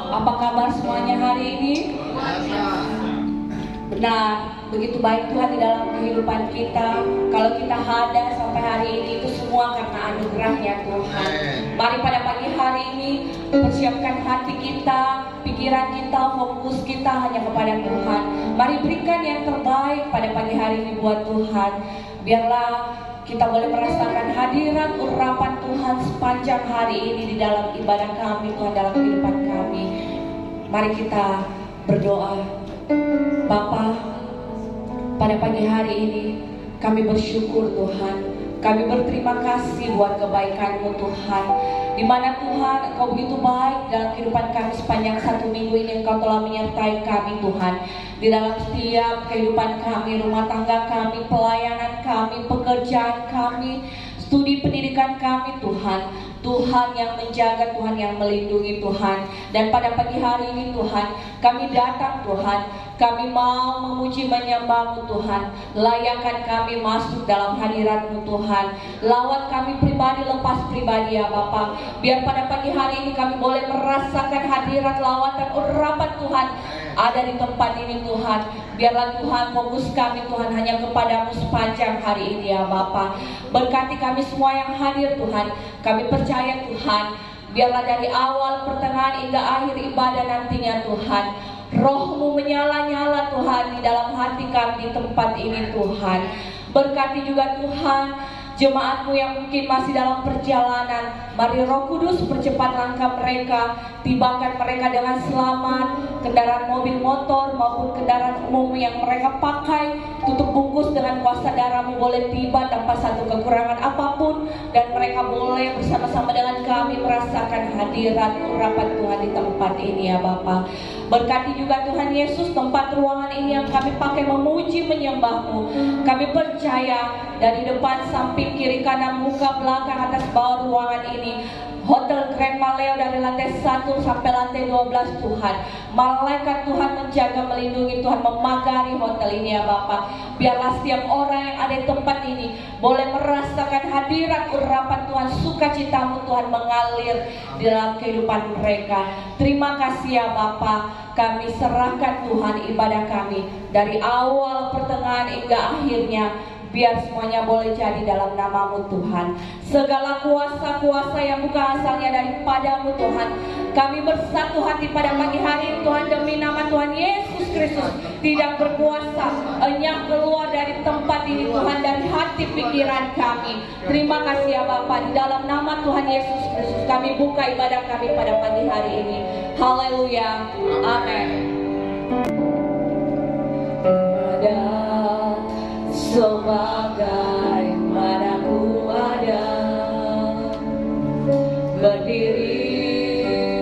Apa kabar semuanya hari ini? Benar, begitu baik Tuhan di dalam kehidupan kita. Kalau kita ada sampai hari ini, itu semua karena anugerah-Nya Tuhan. Mari pada pagi hari ini persiapkan hati kita, pikiran kita, fokus kita hanya kepada Tuhan. Mari berikan yang terbaik pada pagi hari ini buat Tuhan. Biarlah kita boleh merasakan hadirat urapan Tuhan sepanjang hari ini di dalam ibadah kami, Tuhan, dalam kehidupan kami. Mari kita berdoa. Bapa, pada pagi hari ini kami bersyukur Tuhan. Kami berterima kasih buat kebaikan-Mu Tuhan. Di mana Tuhan Engkau begitu baik dalam kehidupan kami sepanjang 1 minggu ini. Engkau telah menyertai kami Tuhan. Di dalam setiap kehidupan kami, rumah tangga kami, pelayanan kami, pekerjaan kami, studi pendidikan kami Tuhan. Tuhan yang menjaga, Tuhan yang melindungi Tuhan. Dan pada pagi hari ini Tuhan, kami datang Tuhan, kami mau memuji menyembah-Mu Tuhan. Layakan kami masuk dalam hadirat-Mu Tuhan. Lawat kami pribadi, lepas pribadi ya Bapa. Biar pada pagi hari ini kami boleh merasakan hadirat lawatan urapan Tuhan ada di tempat ini Tuhan. Biarlah Tuhan fokus kami Tuhan hanya kepadamu sepanjang hari ini ya Bapa. Berkati kami semua yang hadir Tuhan. Kami percaya Tuhan, biarlah dari awal, pertengahan hingga akhir ibadah nantinya Tuhan, Roh-Mu menyala-nyala Tuhan di dalam hati kami di tempat ini Tuhan. Berkati juga Tuhan jemaat-Mu yang mungkin masih dalam perjalanan. Mari Roh Kudus percepat langkah mereka, tibakan mereka dengan selamat. Kendaraan mobil motor maupun kendaraan umum yang mereka pakai, tutup bungkus dengan kuasa darah-Mu, boleh tiba tanpa satu kekurangan apapun. Dan mereka boleh bersama-sama dengan kami merasakan hadirat urapan Tuhan di tempat ini ya Bapa. Berkati juga Tuhan Yesus tempat ruangan ini yang kami pakai memuji menyembah-Mu. Kami percaya dari depan, samping, kiri, kanan, muka, belakang, atas, bawah ruangan ini, Hotel Grand Maleo dari lantai 1 sampai lantai 12 Tuhan. Malaikat Tuhan menjaga, melindungi Tuhan, memagari hotel ini ya Bapa. Biarlah setiap orang yang ada di tempat ini boleh merasakan hadirat urapan Tuhan, sukacita-Mu Tuhan mengalir di dalam kehidupan mereka. Terima kasih ya Bapa. Kami serahkan Tuhan ibadah kami dari awal, pertengahan hingga akhirnya. Biar semuanya boleh jadi dalam nama-Mu Tuhan. Segala kuasa-kuasa yang bukan asalnya daripada-Mu Tuhan, kami bersatu hati pada pagi hari ini Tuhan, demi nama Tuhan Yesus Kristus. Tidak berkuasa, enyah keluar dari tempat ini Tuhan, dari hati pikiran kami. Terima kasih ya Bapa. Di dalam nama Tuhan Yesus Kristus kami buka ibadah kami pada pagi hari ini. Haleluya, amin. Sebagaimana ku ada, berdiri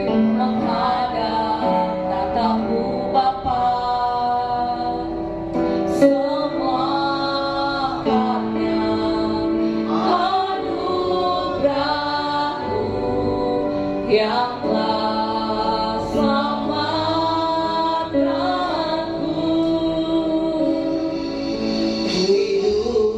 menghadap tatamu Bapa. Semua karena anugerah-Mu yang telah selamatkanku. Hidup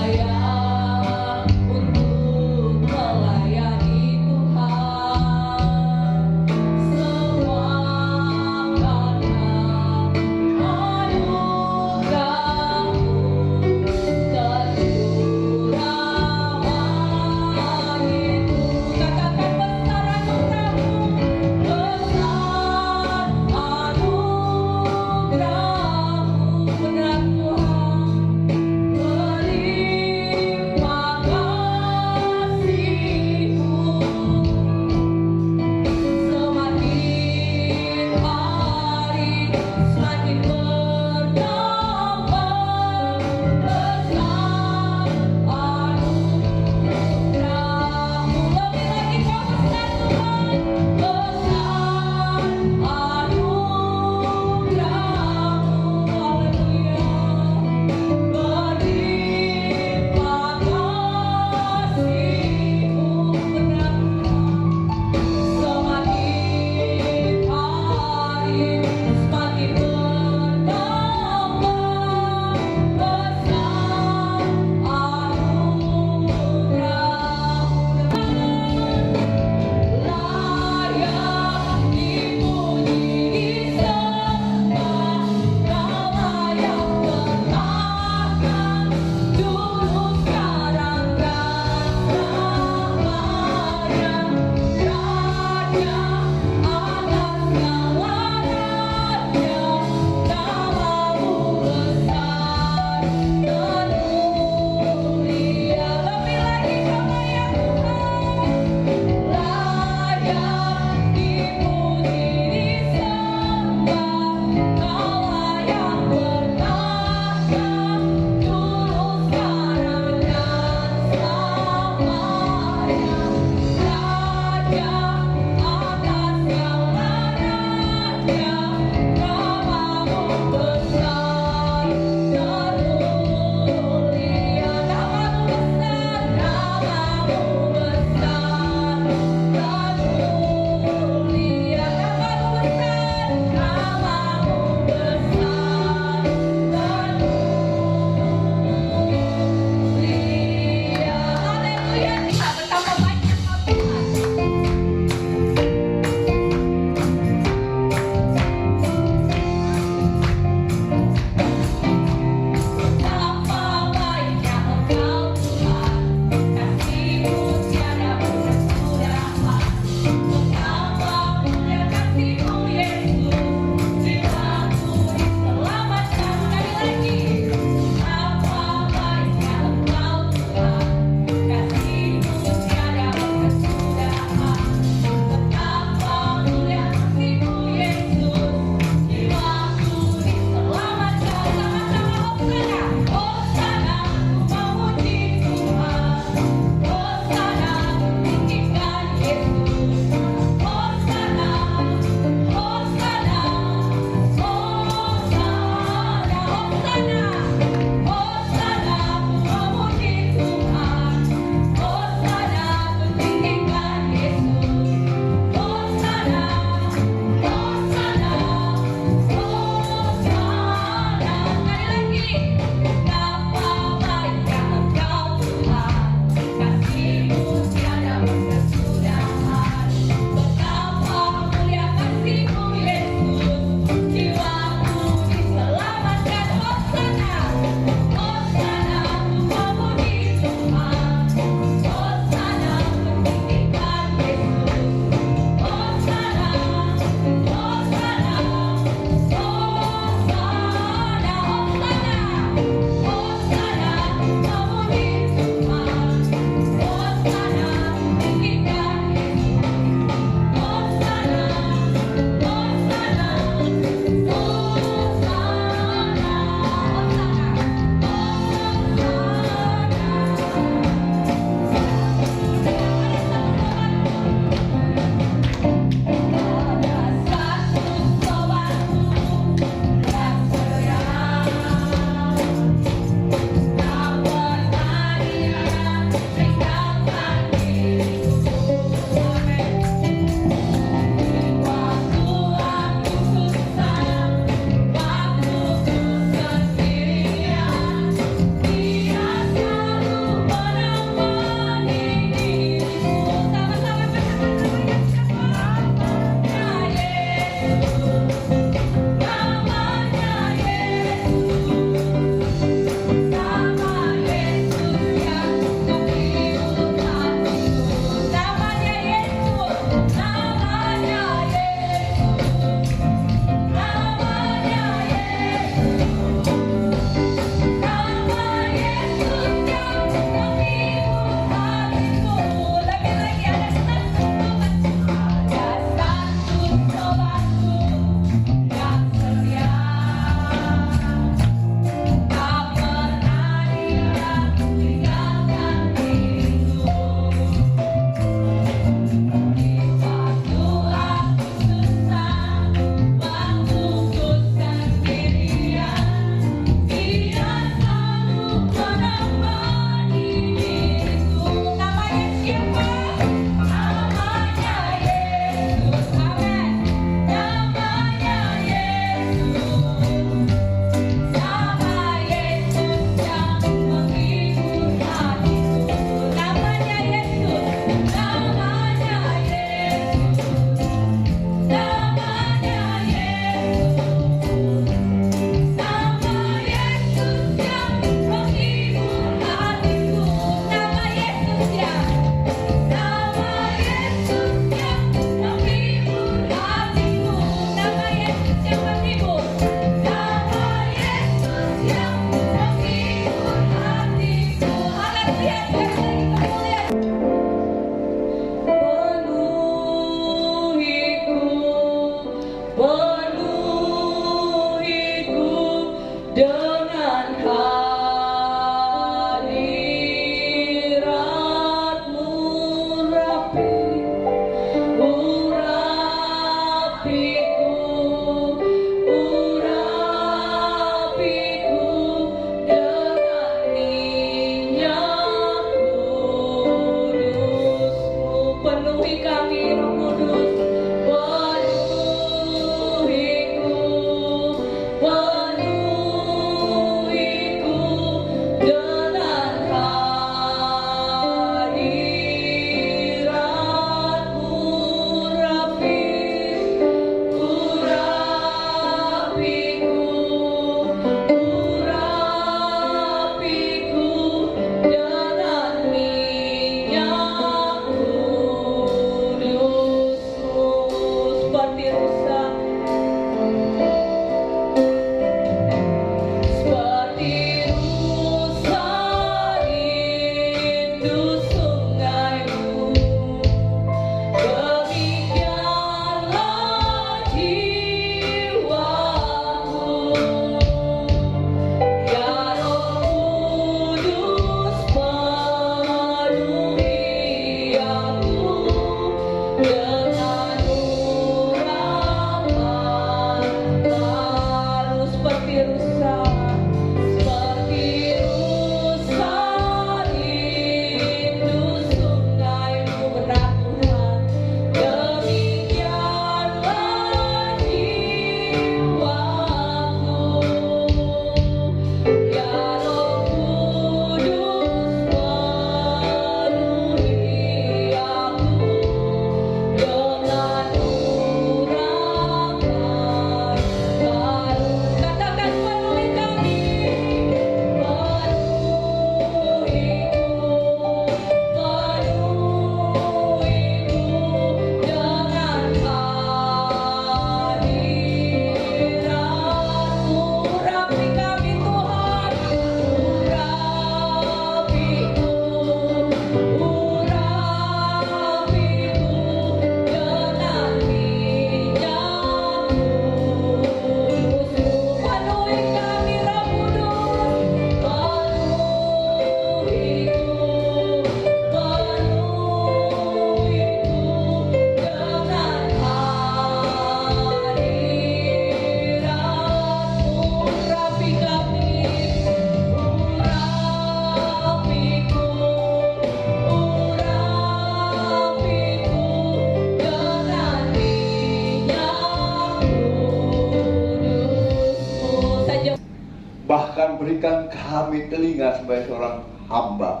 Bahkan berikan kami telinga sebagai seorang hamba,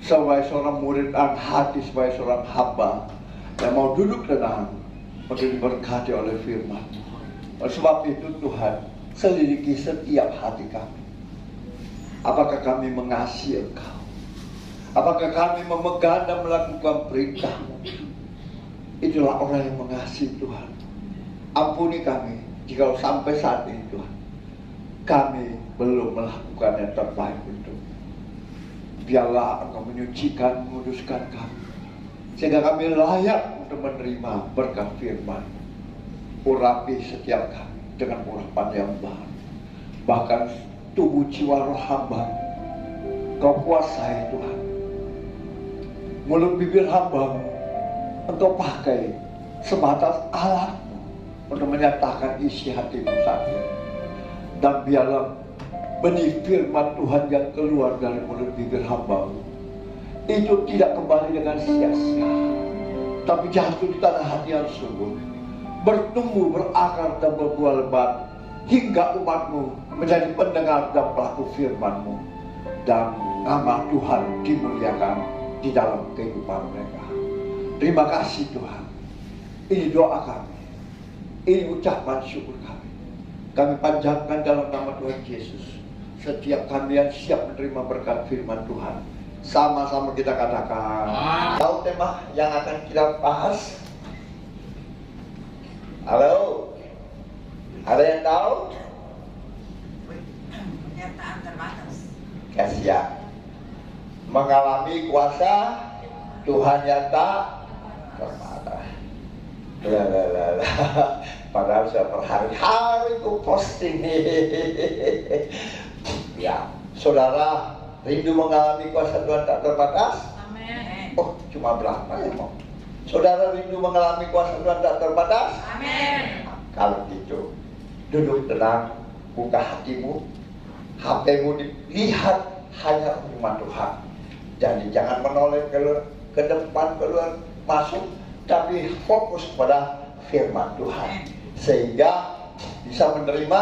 sebagai seorang murid dan hati sebagai seorang hamba yang mau duduk tenang untuk diberkati oleh firman. Sebab itu Tuhan, selidiki setiap hati kami. Apakah kami mengasihi Engkau? Apakah kami memegang dan melakukan perintah-Mu? Itulah orang yang mengasihi Tuhan. Ampuni kami jika sampai saat ini Tuhan kami belum melakukan yang terbaik untuk. Biarlah Engkau menyucikan, menguduskan kami, sehingga kami layak untuk menerima berkat firman. Urapi setiap kami dengan urapan yang baru. Bahkan tubuh jiwa roh hamba Kau kuasai Tuhan. Mulut bibir hamba Engkau pakai sebatas alat-Mu untuk menyatakan isi hati-Mu saat ini. Dan biarlah benih firman Tuhan yang keluar dari mulut bibir hamba-Mu itu tidak kembali dengan sia-sia, tapi jatuh di tanah hati yang subur, bertumbuh, berakar dan berbuah lebat, hingga umat-Mu menjadi pendengar dan pelaku firman-Mu, dan nama Tuhan dimuliakan di dalam kehidupan mereka. Terima kasih Tuhan. Ini doa kami, ini ucapan syukur kami. Kami panjatkan dalam nama Tuhan Yesus. Setiap kami yang siap menerima berkat firman Tuhan, sama-sama kita katakan. Tahu tema yang akan kita bahas? Halo? Ada yang tahu? Pernyataan terbatas. Kasihan. Mengalami kuasa Tuhan yang tak terbatas. Padahal saya berhari-hari ku posting. Ya, saudara rindu mengalami kuasa Tuhan tak terbatas? Amin. Oh, cuma berapa ya mau? Saudara rindu mengalami kuasa Tuhan tak terbatas? Amin. Kalau gitu, duduk tenang, buka hatimu, HP-mu dilihat hanya firman Tuhan. Jadi jangan menoleh ke depan, keluar, masuk, tapi fokus pada firman Tuhan. Sehingga bisa menerima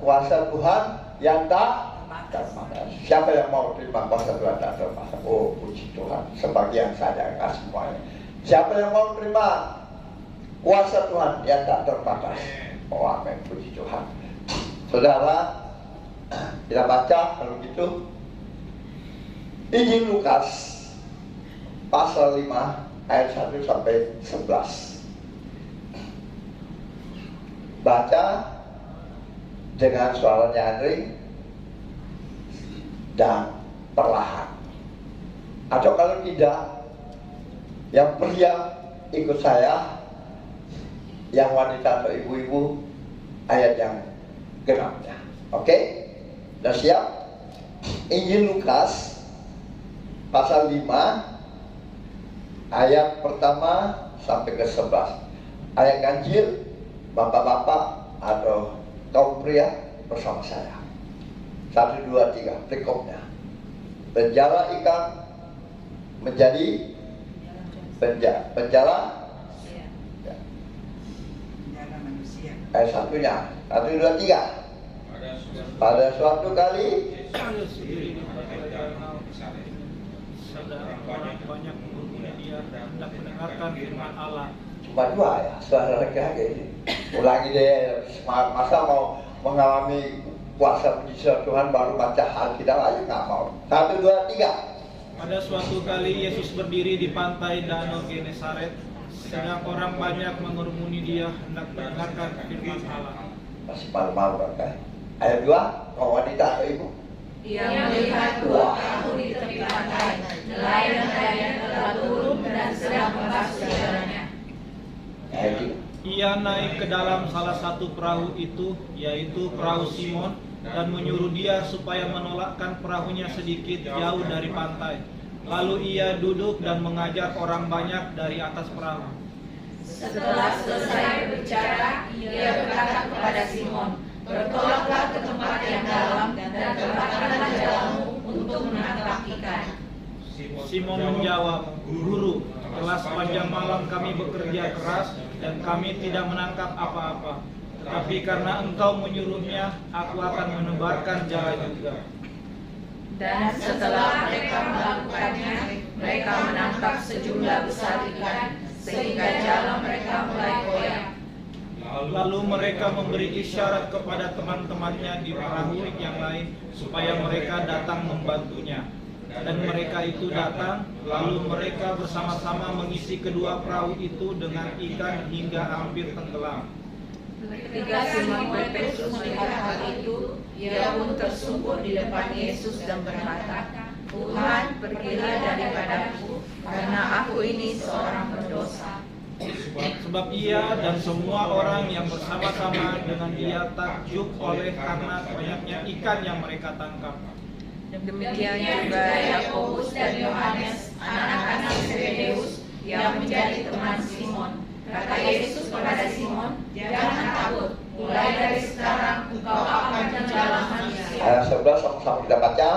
kuasa Tuhan yang tak terbatas. Siapa yang mau terima kuasa Tuhan tak terbatas? Oh, puji Tuhan. Sebagian saja, enggak semuanya. Siapa yang mau terima kuasa Tuhan yang tak terbatas? Oh, amin, puji Tuhan. Saudara, kita baca kalau gitu Injil Lukas pasal 5 ayat 1 sampai 11. Baca dengan suara nyaring dan perlahan. Atau kalau tidak, yang pria ikut saya, yang wanita atau ibu-ibu ayat yang genapnya. Oke? Sudah siap? Injil Lukas pasal 5 ayat pertama sampai ke 11. Ayat ganjil, bapak-bapak atau kaum pria bersama saya. 1, 2, 3, berikutnya. Penjala ikan menjadi penjala ayat satunya. 1, 2, 3. Pada suatu kali banyak dia hendak mendengarkan firman Allah. cuma 2 ya, suara laki-laki ini. Ulangi deh, masa mau mengalami kuasa mujizat Tuhan baru baca Alkitab aja nggak mau. 1, 2, 3. Pada suatu kali Yesus berdiri di pantai Danau Genesaret, sedang orang banyak mengerumuni dia hendak mendengarkan firman Allah. Masih malu-malu kan? Ayat 2, kau wanita atau ibu? Ia melihat 2 perahu di tepi pantai. Nelayan-nelayan telah turun dan sedang membasuh jalannya. Ayat 3. Ia naik ke dalam salah satu perahu itu, yaitu perahu Simon, dan menyuruh dia supaya menolakkan perahunya sedikit jauh dari pantai. Lalu ia duduk dan mengajar orang banyak dari atas perahu. Setelah selesai berbicara, ia berkata kepada Simon, "Bertolaklah ke tempat yang dalam dan tempatkanlah jalamu untuk menangkap ikan." Simon menjawab, "Guru, telah sepanjang malam kami bekerja keras dan kami tidak menangkap apa-apa. Tetapi karena engkau menyuruhnya, aku akan menebarkan jala juga." Dan setelah mereka melakukannya, mereka menangkap sejumlah besar ikan, sehingga jala mereka mulai goyah. Lalu mereka memberi isyarat kepada teman-temannya di perahu yang lain supaya mereka datang membantunya. Dan mereka itu datang, lalu mereka bersama-sama mengisi kedua perahu itu dengan ikan hingga hampir tenggelam. Ketika Simon Petrus melihat hal itu, ia pun tersungkur di depan Yesus dan berkata, "Tuhan, pergilah daripadaku, karena aku ini seorang berdosa." Sebab ia dan semua orang yang bersama-sama dengan dia takjub oleh karena banyaknya ikan yang mereka tangkap. Demikian juga Yakobus dan Yohanes, anak-anak Zebedeus, yang menjadi teman Simon. Kata Yesus kepada Simon, "Jangan takut, mulai dari sekarang engkau akan menjala manusia." Ayat 11 sama-sama kita baca.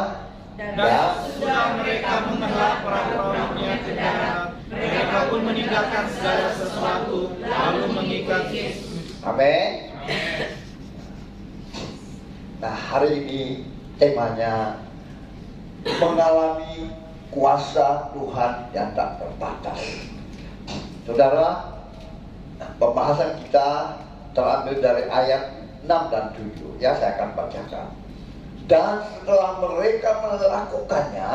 Dan sesudah mereka menghela perahu-perahunya ke darat, mereka pun meninggalkan segala sesuatu, lalu mengikat Yesus. Amin. Nah, hari ini temanya mengalami kuasa Tuhan yang tak terbatas. Saudara, pembahasan kita terambil dari ayat 6 dan 7. Ya, saya akan bacakan. Dan setelah mereka melakukannya,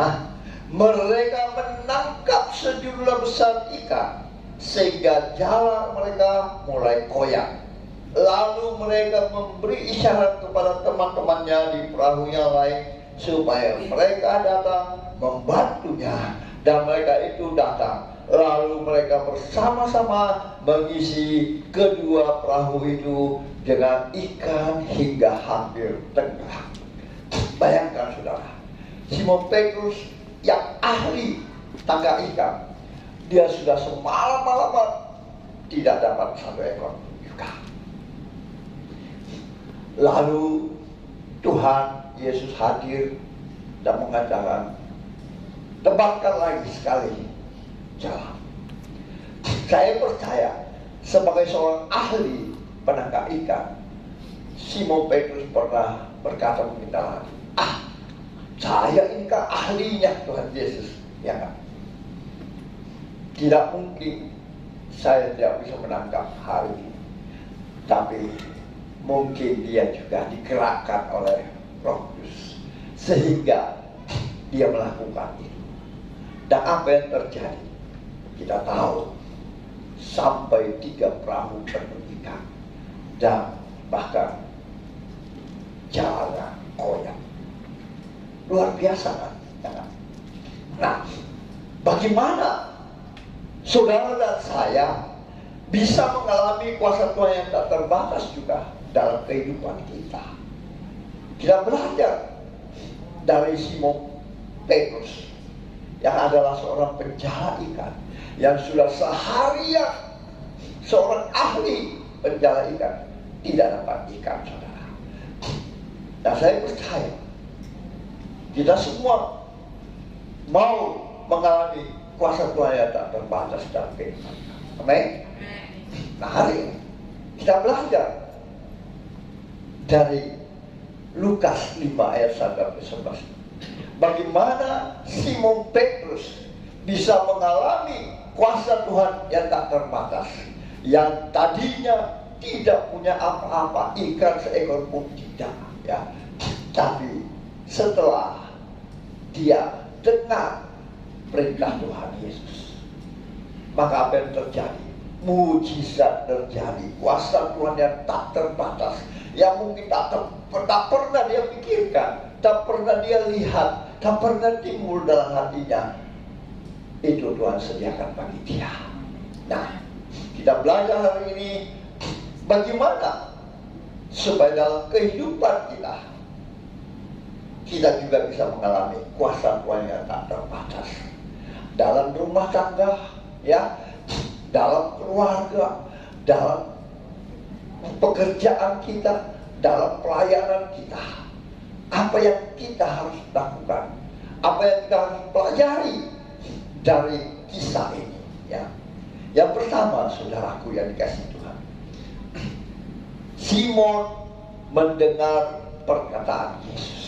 mereka menangkap sejumlah besar ikan, sehingga jala mereka mulai koyak. Lalu mereka memberi isyarat kepada teman-temannya di perahu yang lain, supaya mereka datang membantunya. Dan mereka itu datang. Lalu mereka bersama-sama mengisi kedua perahu itu dengan ikan hingga hampir tenggelam. Bayangkan saudara, Simon Petrus yang ahli tangkap ikan, dia sudah semalam-malaman tidak dapat satu ekor juga. Lalu Tuhan Yesus hadir dan mengatakan, tebakkan lagi sekali jalan. Saya percaya sebagai seorang ahli penangkap ikan, Simon Petrus pernah berkata meminta lagi, saya ini kan ahlinya Tuhan Yesus, ya kan? Tidak mungkin saya tidak bisa menangkap hari ini, tapi mungkin dia juga digerakkan oleh Roh Kudus sehingga dia melakukan itu. Dan apa yang terjadi? Kita tahu sampai 3 perahu penuh ikan dan bahkan jalannya koyak. Luar biasa kan? Nah, bagaimana saudara dan saya bisa mengalami kuasa Tuhan yang tak terbatas juga dalam kehidupan kita? Kita belajar dari Simon Petrus yang adalah seorang penjala ikan, yang sudah seharian seorang ahli penjala ikan tidak dapat ikan, saudara. Dan saya percaya kita semua mau mengalami kuasa Tuhan yang tak terbatas dalam kehidupan kita. Amin. Nah, hari ini kita belajar dari Lukas 5 ayat 1-11. Bagaimana Simon Petrus bisa mengalami kuasa Tuhan yang tak terbatas, yang tadinya tidak punya apa-apa, ikan seekor pun tidak, ya. Tapi setelah dia dengar perintah Tuhan Yesus, maka apa yang terjadi? Mujizat terjadi, kuasa Tuhan yang tak terbatas, yang mungkin tak pernah dia pikirkan, tak pernah dia lihat, tak pernah timbul dalam hatinya, itu Tuhan sediakan bagi dia. Nah, kita belajar hari ini bagaimana supaya dalam kehidupan kita juga bisa mengalami kuasa Tuhan yang tak terbatas dalam rumah tangga, ya, dalam keluarga, dalam pekerjaan kita, dalam pelayanan kita. Apa yang kita harus lakukan, apa yang kita harus pelajari dari kisah ini, ya. Yang pertama, saudaraku yang dikasihi Tuhan, Simon mendengar perkataan Yesus.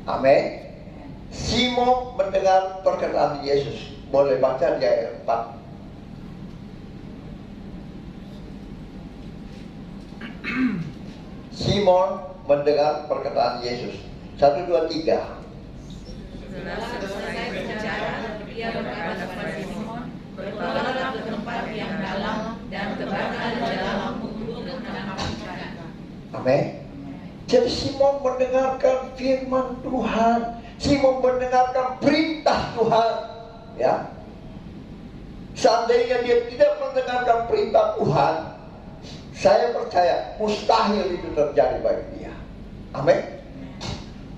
Amin. Simon mendengar perkataan Yesus. Boleh baca di ayat 4. Simon mendengar perkataan Yesus. 1, 2, 3. Setelah selesai berbicara, dia berkata kepada Simon, bertolaklah ke tempat yang dalam dan tebarkan jalamu untuk menangkap ikan. Amin. Jadi Simon mendengarkan firman Tuhan, Simon mendengarkan perintah Tuhan, ya. Seandainya dia tidak mendengarkan perintah Tuhan, saya percaya mustahil itu terjadi bagi dia. Amin.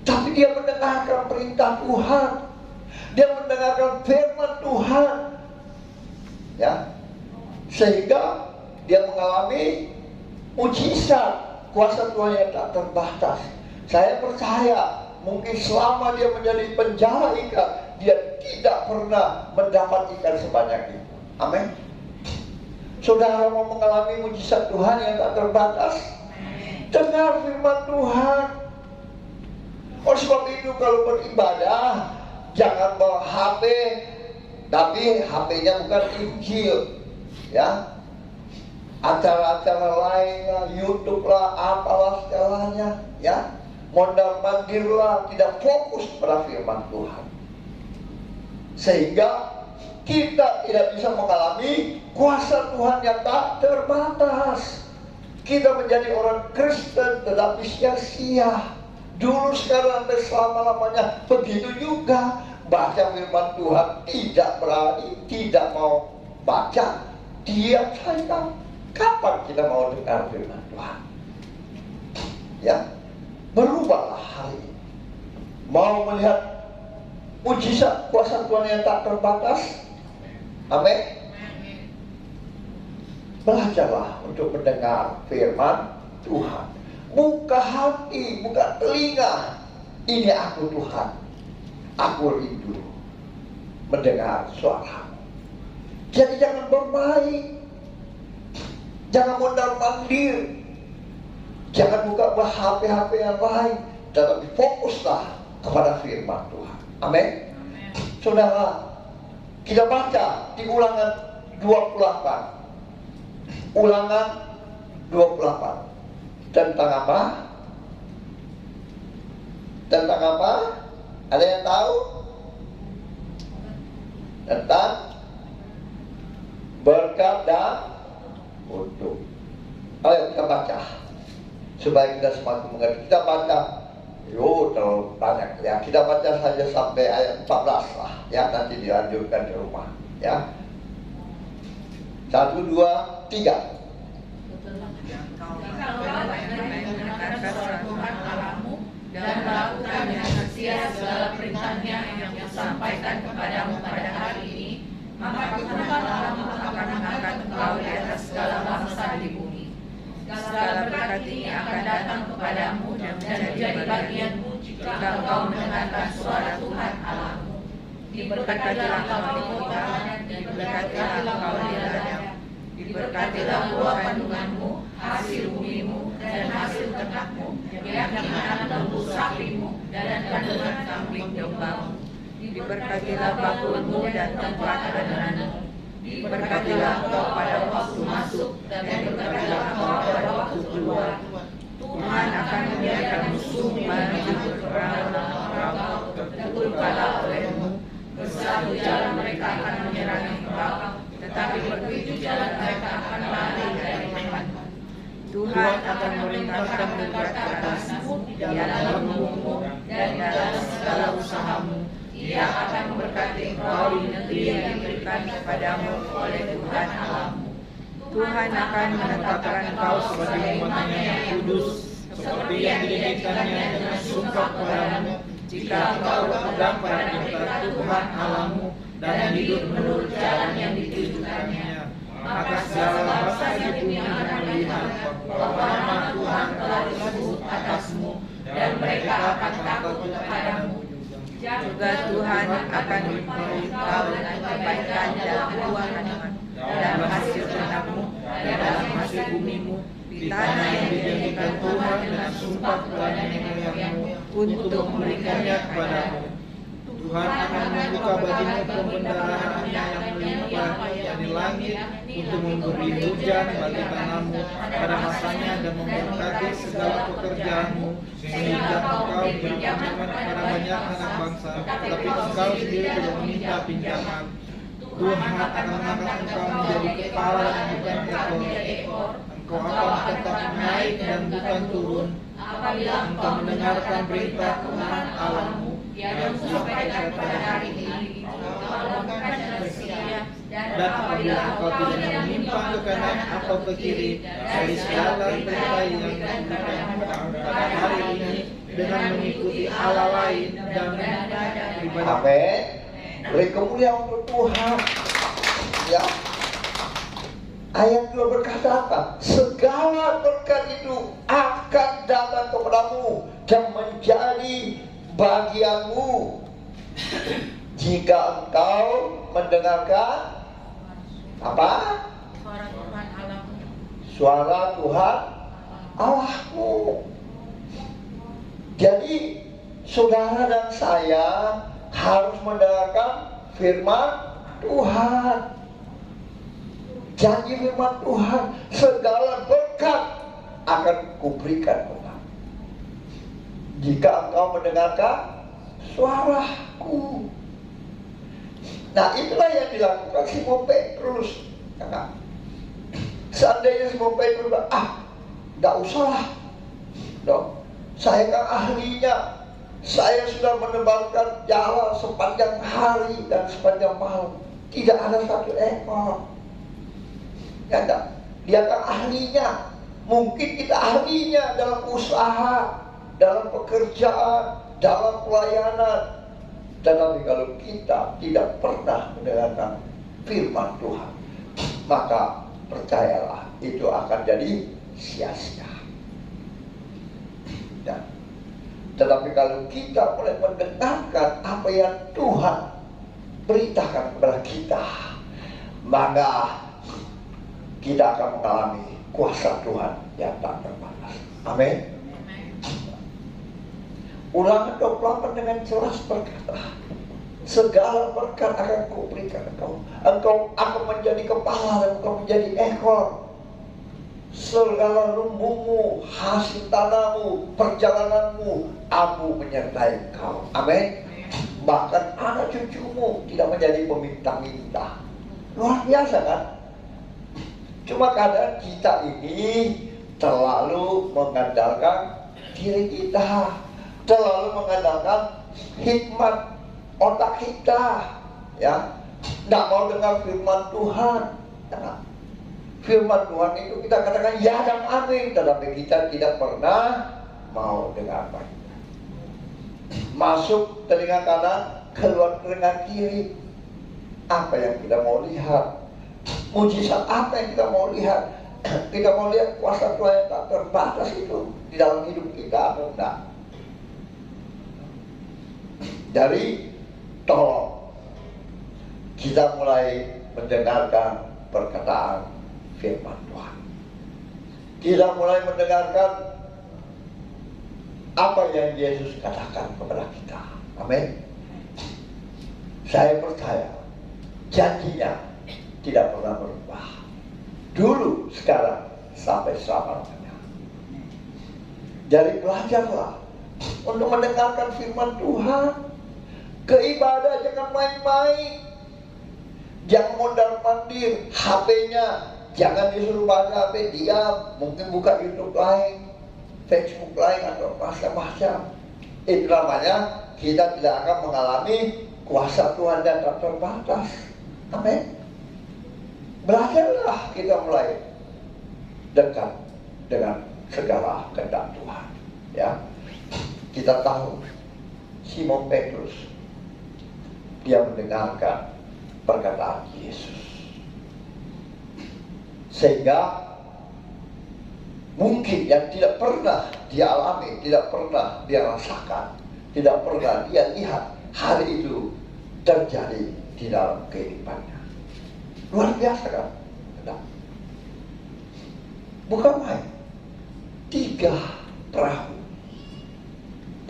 Tapi dia mendengarkan perintah Tuhan, dia mendengarkan firman Tuhan, ya, sehingga dia mengalami mujizat kuasa Tuhan yang tak terbatas. Saya percaya mungkin selama dia menjadi penjala ikan, dia tidak pernah mendapat ikan sebanyak itu. Amin. Saudara mau mengalami mujizat Tuhan yang tak terbatas? Dengar firman Tuhan. Oleh sebab itu kalau beribadah, jangan bawa HP, tapi HP-nya bukan Injil, ya. Acara-acara lain lah, YouTube lah, apalah segalanya, ya. Mondar-mandir lah, tidak fokus pada firman Tuhan, sehingga kita tidak bisa mengalami kuasa Tuhan yang tak terbatas. Kita menjadi orang Kristen tetapi sia-sia. Dulu, sekarang, dan selama-lamanya begitu juga. Baca firman Tuhan tidak berani, tidak mau baca, diam saja. Kapan kita mau dengar firman Tuhan? Ya, berubahlah hari ini. Mau melihat mujizat kuasa Tuhan yang tak terbatas? Amin. Belajarlah untuk mendengar firman Tuhan. Buka hati, buka telinga. Ini aku Tuhan. Aku rindu mendengar suara. Jadi jangan bermain, jangan mondar-mandir, jangan buka HP-HP yang lain, tetapi fokuslah kepada firman Tuhan. Amin. Saudara, kita baca di Ulangan 28. Ulangan 28. Tentang apa? Tentang apa? Ada yang tahu? Tentang berkat dan untuk. Ayo kita baca supaya kita semakin mengerti. Kita baca, terlalu banyak ya. Kita baca saja sampai ayat 14 lah ya. Nanti dilanjutkan di rumah ya. 1, 2, 3. Tuhan Allahmu dan melakukan dengan setia segala perintahnya yang disampaikan kepadamu pada hari ini, maka Tuhan Allahmu akan mengangkat engkau di atas segala bangsa di bumi. Segala berkat ini akan datang kepadamu dan menjadi bagianmu jika engkau mendengarkan suara Tuhan Allahmu. Diberkatilah engkau di kota, diberkatilah engkau di ladang. Diberkatilah buah kandunganmu, hasil bumimu, dan hasil ternakmu, yakni anak lembu sapimu, dan kandungan kambing dombamu. Diberkatilah bakulmu dan tempat renanmu. Diberkatilah engkau pada waktu masuk, dan diberkatilah engkau pada waktu keluar. Tuhan akan membiarkan musuhmu maju berperang melawan engkau, terpukul kalah olehmu. Bersatu jalan mereka akan menyerangi engkau, tetapi begitu jalan mereka akan lari dari tempatmu. Tuhan akan melimpahkan berkat ke atasmu di dalam rumahmu dan dalam segala usahamu. Ia akan memberkati engkau di negeri yang diberikan kepadamu oleh Tuhan Allahmu. Tuhan akan menetapkan engkau sebagai umatnya yang kudus, seperti yang didirikannya dengan sumpah kepadamu, jika engkau berpegang pada perintah Tuhan Allahmu dan hidup menurut jalan yang ditujukannya. Maka segala bangsa di bumi akan melihat bahwa nama Tuhan telah disebut atasmu, dan mereka akan takut kepadamu. Juga Tuhan akan melimpahi engkau dengan kebaikan dalam buah kandungan, dalam hasil ternakmu, dan dalam hasil bumimu, di tanah yang dijadikan Tuhan dengan sumpah kepada nenek moyangmu untuk memberikannya kepadamu. Tuhan akan membuka bagimu pembendaraan yang melimpah dari langit untuk memberi hujan bagi tanahmu pada masanya dan memberkati segala pekerjaanmu, sehingga engkau berpanjangan kepada banyak anak bangsa, tetapi engkau sendiri tidak meminta pinjaman. Tuhan akan mengangkat engkau menjadi kepala dan bukan ekor. Engkau akan tetap naik dan bukan turun, apabila engkau mendengarkan berita Tuhan Allahmu yang disampaikan pada hari ini, engkau lakukan dan bersedia, dan apabila engkau tidak menyimpang ke kanan atau ke kiri dari segala perintah yang diberikan pada hari ini dengan mengikuti Allah lain dan beribadah. Amin. Beri kemuliaan untuk Tuhan. Ya. Ayat 2 berkata apa? Segala berkat itu akan datang kepadamu dan menjadi bagianmu jika engkau mendengarkan apa? Suara Tuhan Allahmu. Suara Tuhan Allahmu. Jadi saudara dan saya harus mendengarkan firman Tuhan. Janji firman Tuhan, segala berkat akan kuberikan kepadamu jika engkau mendengarkan suaraku. Nah, itulah yang dilakukan Simon Petrus. Seandainya Simon Petrus bilang, tidak usah dong, saya kan ahlinya, saya sudah menebarkan jala sepanjang hari dan sepanjang malam, tidak ada satu ekor. Ya enggak, dia kan ahlinya. Mungkin kita ahlinya dalam usaha, dalam pekerjaan, dalam pelayanan. Tetapi kalau kita tidak pernah mendengarkan firman Tuhan, maka percayalah itu akan jadi sia-sia. Ya. Tetapi kalau kita mulai mendengarkan apa yang Tuhan beritakan kepada kita, maka kita akan mengalami kuasa Tuhan yang tak terbatas. Amin. Ulangan 28 dengan jelas berkata, segala berkat akan kuberikan engkau. Engkau akan menjadi kepala dan engkau menjadi ekor. Segala lumbumu, hasil tanahmu, perjalananmu, aku menyertai engkau. Amin. Bahkan anak cucumu tidak menjadi peminta-minta. Luar biasa kan? Cuma kadang kita ini terlalu mengandalkan diri kita, terlalu mengandalkan hikmat otak kita, ya, tidak mau dengar firman Tuhan. Ya. Firman Tuhan itu kita katakan ya dan amin, tetapi kita tidak pernah mau dengar baik. Masuk telinga kanan, keluar telinga kiri. Apa yang kita mau lihat? Mujizat apa yang kita mau lihat? Kita mau lihat kuasa Tuhan yang tak terbatas itu di dalam hidup kita, atau enggak? Dari tolong kita mulai mendengarkan perkataan firman Tuhan. Kita mulai mendengarkan apa yang Yesus katakan kepada kita. Amin. Saya percaya janjinya tidak pernah berubah. Dulu, sekarang, sampai selama-lamanya. Jadi belajarlah untuk mendengarkan firman Tuhan. Keibadah jangan main-main. Jangan mondar-mandir HP-nya. Jangan disuruh baca HP, diam. Mungkin buka YouTube lain, Facebook lain, atau macam-macam. Itu namanya kita tidak akan mengalami kuasa Tuhan yang tak terbatas. Amin. Belajarlah kita mulai dekat dengan segala kehendak Tuhan. Ya, kita tahu Simon Petrus, dia mendengarkan perkataan Yesus, sehingga mungkin yang tidak pernah dia alami, tidak pernah dia rasakan, tidak pernah dia lihat, hari itu terjadi di dalam kehidupannya. Luar biasa kan? Nah, bukan main. 3 perahu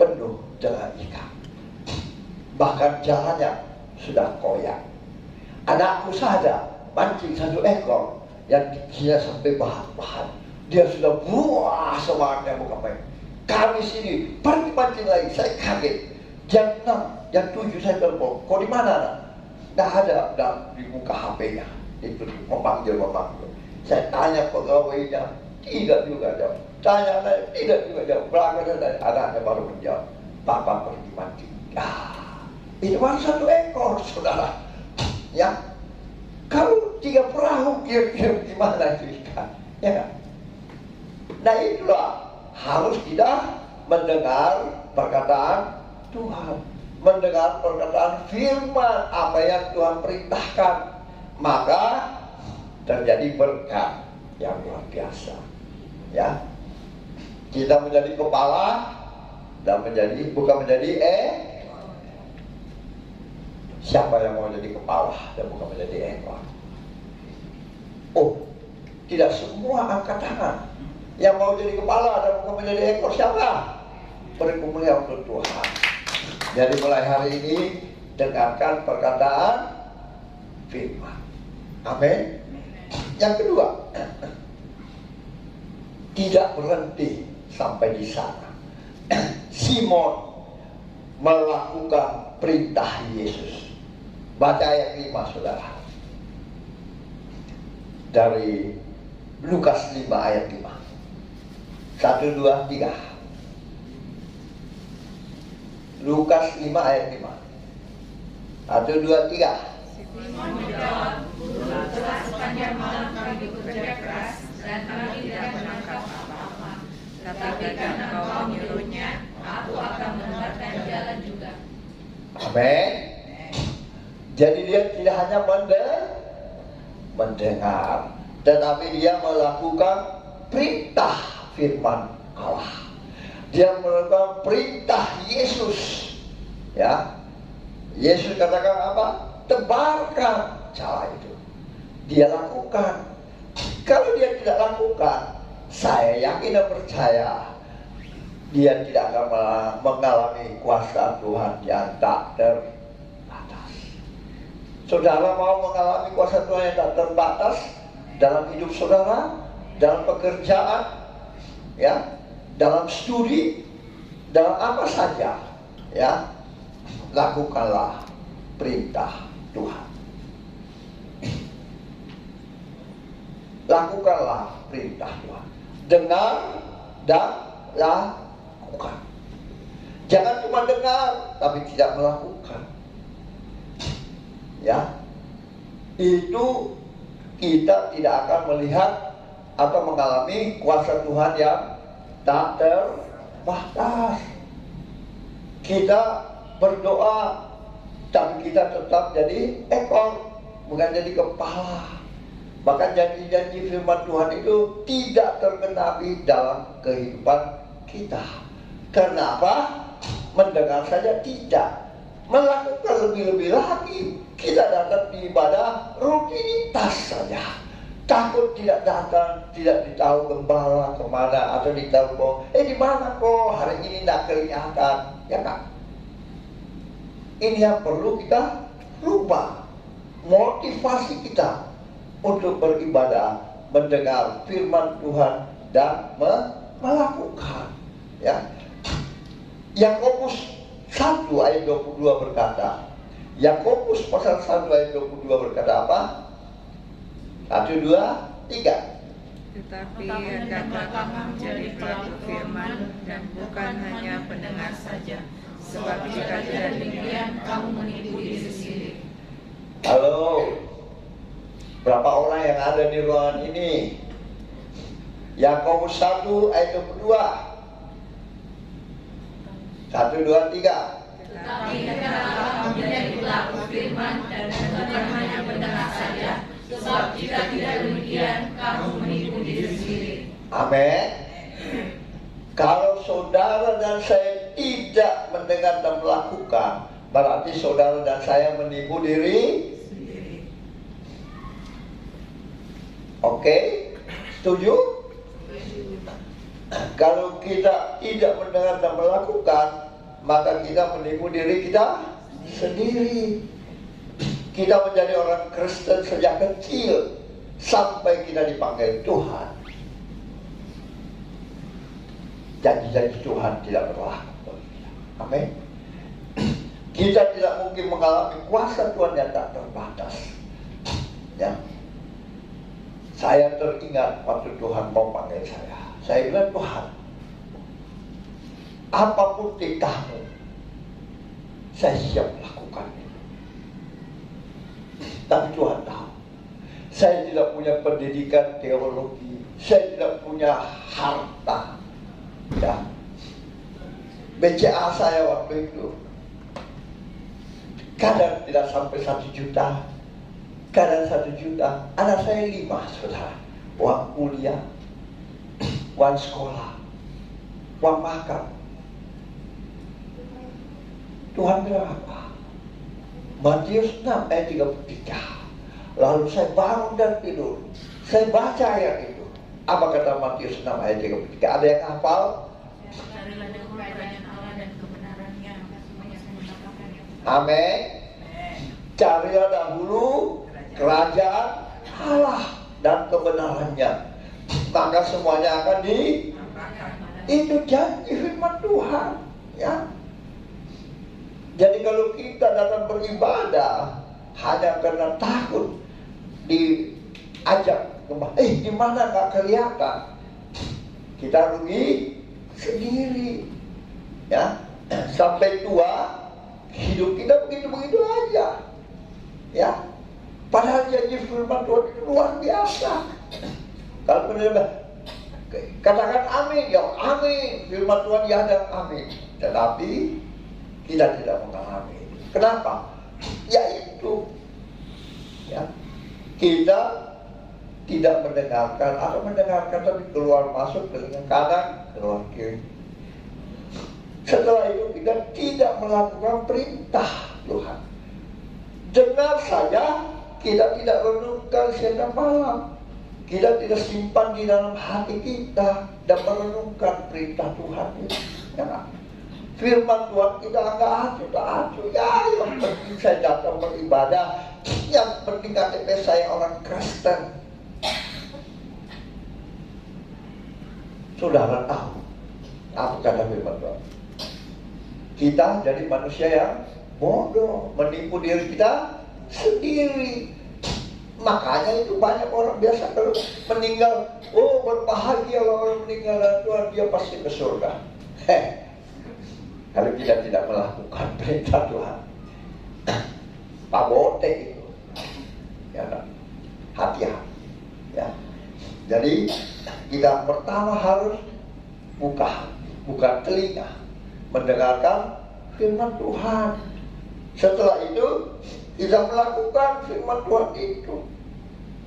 penuh dengan ikan. Bahkan jalannya sudah koyak. Anakku saja mancing 1 ekor yang dia sampai bahan-bahan. Dia sudah buah semangatnya, bukan main. Kami sini pergi mancing lagi. Saya kaget. Jam 6, jam 7 saya telepon. Kau di mana, nak? Tidak ada di muka HP-nya. Itu memanggil. Saya tanya pegawainya, tidak juga jawab. Tanya anaknya, tidak juga jawab. Belakang dari anaknya baru menjawab, Papa pergi mancing. Itu baru 1 ekor, saudara. Ya, kalau 3 perahu kira-kira gimana itu ikan? Ya kan? Nah itulah harus kita mendengar perkataan Tuhan, mendengar perkataan firman apa yang Tuhan perintahkan, maka terjadi berkat yang luar biasa. Ya, kita menjadi kepala dan bukan menjadi siapa yang mau jadi kepala dan bukan menjadi ekor? Oh, tidak semua angkat tangan. Yang mau jadi kepala dan bukan menjadi ekor siapa? Beri kemuliaan untuk Tuhan. Jadi mulai hari ini dengarkan perkataan firman. Amin. Yang kedua, tidak berhenti sampai di sana. Simon melakukan perintah Yesus. Baca ayat 5, saudara. Dari Lukas 5 ayat 5. 1, 2, 3. Lukas 5 ayat 5. 1, 2, 3. Simon menjawab, Guru, telah sepanjang malam kami bekerja keras dan kami tidak menangkap apa-apa. Tetapi karena Kau menyuruhnya, aku akan menebarkan jalan juga. Amin. Jadi dia tidak hanya mendengar, tetapi dia melakukan perintah firman Allah. Dia melakukan perintah Yesus. Ya, Yesus katakan apa? Tebarkan cara itu. Dia lakukan. Kalau dia tidak lakukan, saya yakin dan percaya dia tidak akan mengalami kuasa Tuhan yang tak terbatas. Saudara mau mengalami kuasa Tuhan yang tak terbatas dalam hidup saudara, dalam pekerjaan, ya, dalam studi, dalam apa saja, ya, lakukanlah perintah Tuhan. Lakukanlah perintah Tuhan. Dengar dan lakukan. Jangan cuma dengar tapi tidak melakukan. Ya, itu kita tidak akan melihat atau mengalami kuasa Tuhan yang tak terbatas. Kita berdoa tapi kita tetap jadi ekor, bukan jadi kepala. Maka janji-janji firman Tuhan itu tidak tergenapi dalam kehidupan kita. Kenapa? Mendengar saja tidak. Melakukan lebih-lebih lagi. Kita datang di ibadah rutinitas saja. Takut tidak datang, tidak ditahu gembala kemana, atau ditelepon, di mana kok hari ini tidak kelihatan, ya kan? Ini yang perlu kita rubah. Motivasi kita untuk beribadah, mendengar firman Tuhan dan melakukan. Ya. Yakobus 1 ayat 22 berkata, Yakobus pasal 1 ayat 22 berkata apa? 1, 2, 3. Tetapi hendaklah kamu menjadi pelaku firman dan bukan hanya pendengar saja. Sebab jika tidak demikian, kamu menipu diri sendiri. Halo, berapa orang yang ada di ruangan ini? Yakobus 1 ayat 22. 1, 2, 3. Tetapi hendaklah kamu menjadi pelaku firman dan bukan hanya pendengar saja. Sebab jika tidak demikian, kamu menipu diri sendiri. Amin. Kalau saudara dan saya tidak mendengar dan melakukan, berarti saudara dan saya menipu diri sendiri. Oke? Setuju? Kalau kita tidak mendengar dan melakukan, maka kita menipu diri kita sendiri. Kita menjadi orang Kristen sejak kecil sampai kita dipanggil Tuhan. Janji-janji Tuhan tidak berlaku. Amin. Kita tidak mungkin mengalami kuasa Tuhan yang tak terbatas. Ya. Saya teringat waktu Tuhan mau panggil saya. Saya bilang, Tuhan, apapun titahmu, saya siap lakukan itu. Tapi Tuhan tahu, saya tidak punya pendidikan teologi, saya tidak punya harta. Ya. BCA saya waktu itu kadang tidak sampai 1 juta, kadang 1 juta. Anak saya 5, saudara. Uang kuliah, uang sekolah, uang makan. Tuhan bilang apa? Matius 6 ayat 33. Lalu saya bangun dan tidur, saya baca ayat itu. Apa kata Matius 6 ayat 33? Ada yang hafal? Carilah dahulu kerajaan Allah dan kebenarannya. Amin. Carilah dahulu kerajaan Allah dan kebenarannya, maka semuanya akan itu janji firman Tuhan. Ya. Jadi kalau kita datang beribadah hanya karena takut diajak di mana nggak kelihatan, kita rugi sendiri. Ya, sampai tua hidup kita begitu-begitu aja. Ya, padahal janji firman Tuhan itu luar biasa. Kalau benar, katakan amin, ya amin. Firman Tuhan ya dan amin. Tetapi kita tidak mengalami. Kenapa? Yaitu, ya, kita tidak mendengarkan atau mendengarkan tapi keluar masuk telinga kanan, keluar kiri. Setelah itu kita tidak melakukan perintah Tuhan. Dengar saja, kita tidak renungkan siang malam. Kita tidak simpan di dalam hati kita dan merenungkan perintah Tuhan itu. Ya, firman Tuhan kita nggak acuh. Ya, yang penting saya datang beribadah. Yang penting KTP saya orang Kristen. Saudara tahu apa kata firman Tuhan? Kita jadi manusia yang bodoh, menipu diri kita sendiri. Makanya itu banyak orang biasa kalau meninggal, oh berbahagia orang meninggal dan Tuhan, dia pasti ke surga. Kalau kita tidak melakukan perintah Tuhan, Pak Bote itu, ya kan? Hati-hati. Ya. Jadi kita pertama harus buka telinga, mendengarkan firman Tuhan. Setelah itu kita melakukan firman Tuhan itu,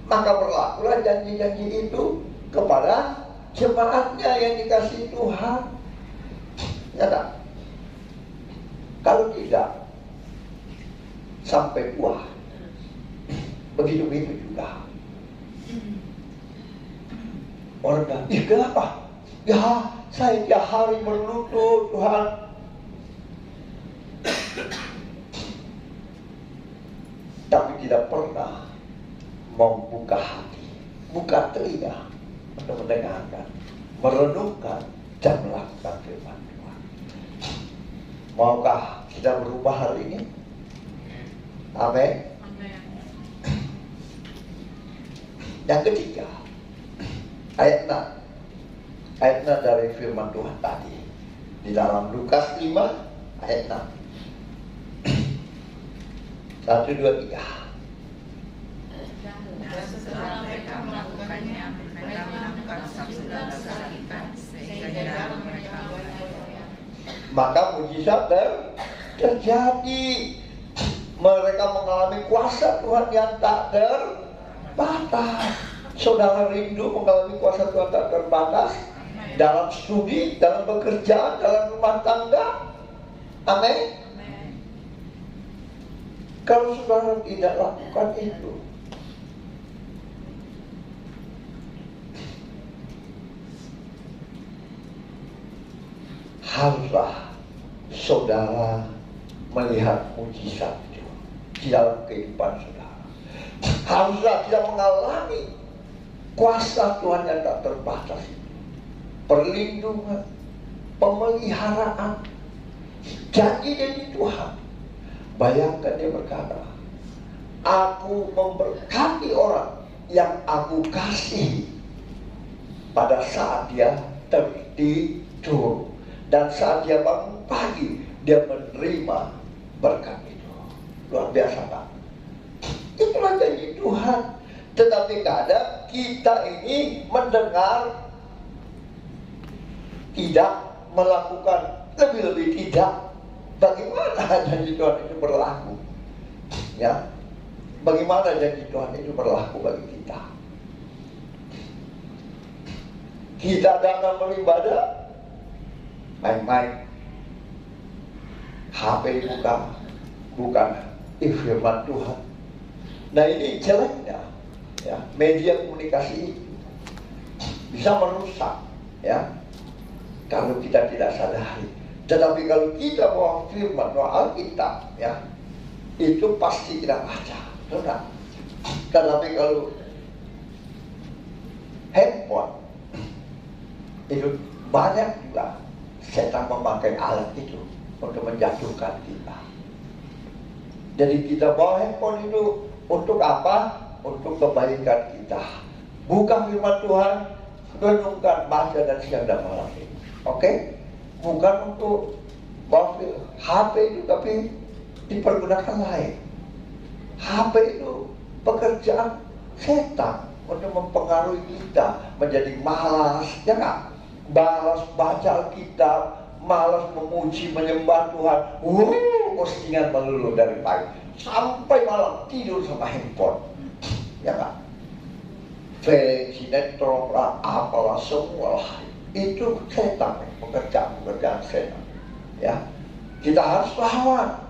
maka berlakulah janji-janji itu kepada jemaatnya yang dikasihi Tuhan. Ya tak? Kalau tidak, sampai buah. Begitu juga. Orang bilang, ih kenapa? Ya saya tiap hari berlutut Tuhan. Tapi tidak pernah mau buka hati, buka telinga untuk mendengarkan, merenungkan dan melakukan firman Tuhan. Maukah kita berubah hari ini? Amin. Yang ketiga, ayat 6 dari firman Tuhan tadi di dalam Lukas 5 ayat 6. 1, 2, 3. Dan setelah mereka melakukannya, mereka menemukan sabda besar ikan sehingga di dalam mereka maka mujizat terjadi. Mereka mengalami kuasa Tuhan yang tak terbatas. Saudara rindu mengalami kuasa Tuhan tak terbatas dalam studi, dalam bekerja, dalam rumah tangga. Amin. Kalau saudara tidak lakukan itu, haruslah saudara melihat mujizat itu di dalam kehidupan saudara. Haruslah tidak mengalami kuasa Tuhan yang tak terbatas itu. Perlindungan, pemeliharaan, janji dari Tuhan. Bayangkan dia berkata, aku memberkati orang yang aku kasih pada saat dia tertidur. Dan saat dia bangun pagi, dia menerima berkat itu. Luar biasa, Pak. Itulah janji Tuhan. Tetapi kadang kita ini mendengar, tidak melakukan, lebih-lebih tidak. Bagaimana janji Tuhan itu berlaku? Ya, bagaimana janji Tuhan itu berlaku bagi kita? Kita datang beribadah, main-main, HP bukan firman Tuhan. Nah ini jeleknya, ya, media komunikasi itu bisa merusak, ya, kalau kita tidak sadari. Tetapi kalau kita bawa firman, bawa Alkitab, ya, itu pasti kita baca, benar. Tetapi kalau handphone, itu banyak juga setan memakai alat itu untuk menjatuhkan kita. Jadi kita bawa handphone itu untuk apa? Untuk kebaikan kita. Buka firman Tuhan, renungkan, baca dan siang dan malam ini. Oke? Bukan untuk bawa HP itu, tapi dipergunakan lain. HP itu pekerjaan setan untuk mempengaruhi kita menjadi malas, ya nggak? Malas baca Alkitab, malas memuji, menyembah Tuhan. Postingan melulu dari pagi sampai malam, tidur sama handphone. Ya kan? Film, sinetron lah, apalah semua lah. Itu setan, pekerjaan setan. Ya, kita harus lawan.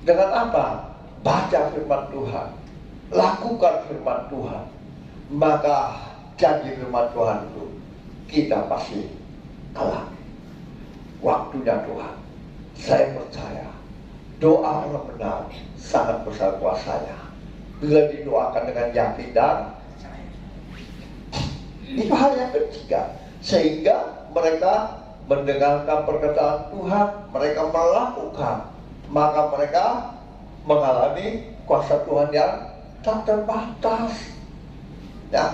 Dengan apa? Baca firman Tuhan, lakukan firman Tuhan, maka janji firman Tuhan itu kita pasti alami. Waktunya Tuhan, saya percaya doa orang benar sangat besar kuasanya bila didoakan dengan yakin dan itu hal yang ketiga, sehingga mereka mendengarkan perkataan Tuhan, mereka melakukan, maka mereka mengalami kuasa Tuhan yang tak terbatas. Ya,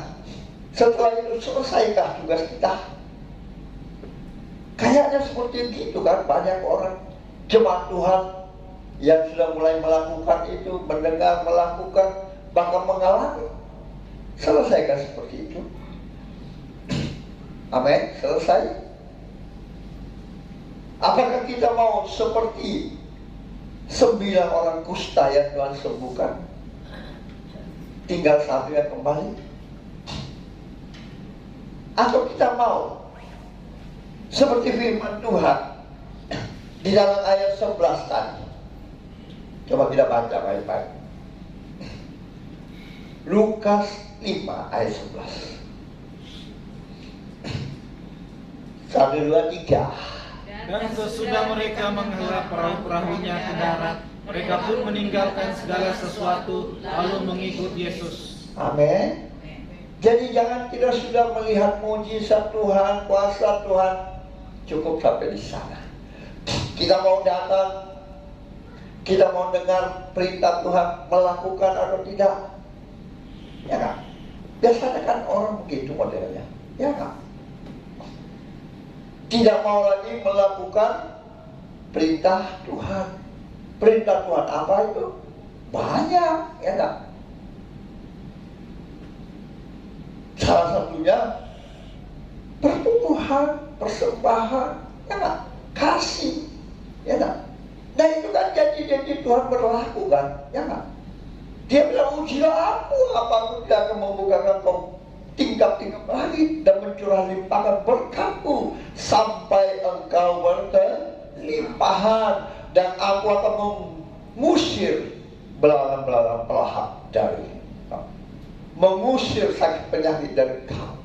setelah itu selesaikah tugas kita? Kayaknya seperti itu kan, banyak orang jemaat Tuhan yang sudah mulai melakukan itu, mendengar, melakukan, bahkan mengalami. Selesaikah seperti itu? Amin, selesai. Apakah kita mau seperti 9 orang kusta yang Tuhan sembuhkan, tinggal 1 yang kembali? Atau kita mau seperti firman Tuhan di dalam ayat 11 tadi? Coba kita baca baik-baik. Lukas 5 ayat 11. 1, 2, 3. Dan sesudah mereka menghela perahu-perahunya ke darat, mereka pun meninggalkan segala sesuatu lalu mengikut Yesus. Amin. Jadi jangan kita sudah melihat mujizat Tuhan, kuasa Tuhan, cukup sampai di sana. Kita mau datang, kita mau dengar perintah Tuhan, melakukan atau tidak? Ya kan? Biasanya kan orang begitu modelnya, ya kan? Tidak mau lagi melakukan perintah Tuhan. Perintah Tuhan apa itu? Banyak, ya kan? Salah satunya pertumbuhan, persembahan, ya kan? Kasih, ya kan? Nah itu kan janji-janji Tuhan berlaku kan, ya kan? Dia bilang, ujilah aku tidak akan membukakan kau tingkap-tingkap langit dan mencurah limpahan berkatku sampai engkau berkelimpahan, dan aku akan mengusir belalang-belalang pelahap dari engkau, mengusir sakit penyakit dari engkau,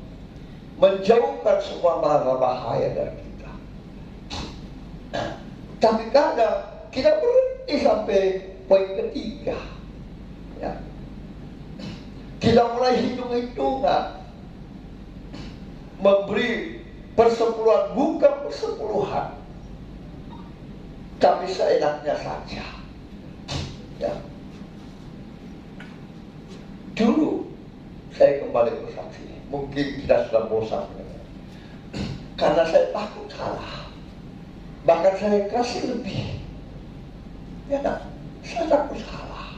menjauhkan semua bahaya dari kita. Tapi kadang kita berhenti sampai poin ketiga, ya. Kita mulai hitung-hitungan, memberi persepuluhan, bukan persepuluhan, tapi seenaknya saja. Ya. Dulu saya kembali bersaksi, mungkin kita sudah bosan karena saya takut salah, bahkan saya kasih lebih. Ya kan? Saya takut salah.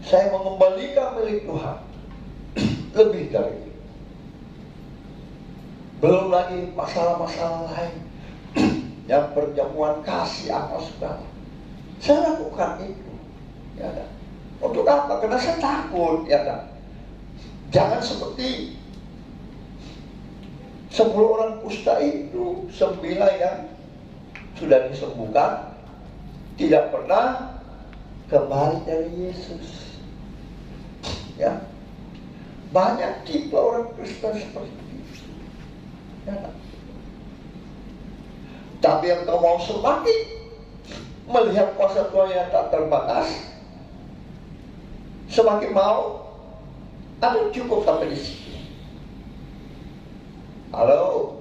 Saya mengembalikan milik Tuhan lebih dari itu. Belum lagi masalah-masalah lain yang perjamuan kasih apa segala. Saya lakukan itu, ya kan? Untuk apa? Karena saya takut, ya kan? Jangan seperti 10 orang kusta itu, 9 yang sudah disembuhkan tidak pernah kembali dari Yesus. Ya, banyak tipe orang Kristen seperti itu. Ya, tapi yang kau mau semakin melihat kuasa Tuhan yang tak terbatas, semakin mau atau cukup sampai di sini? Halo,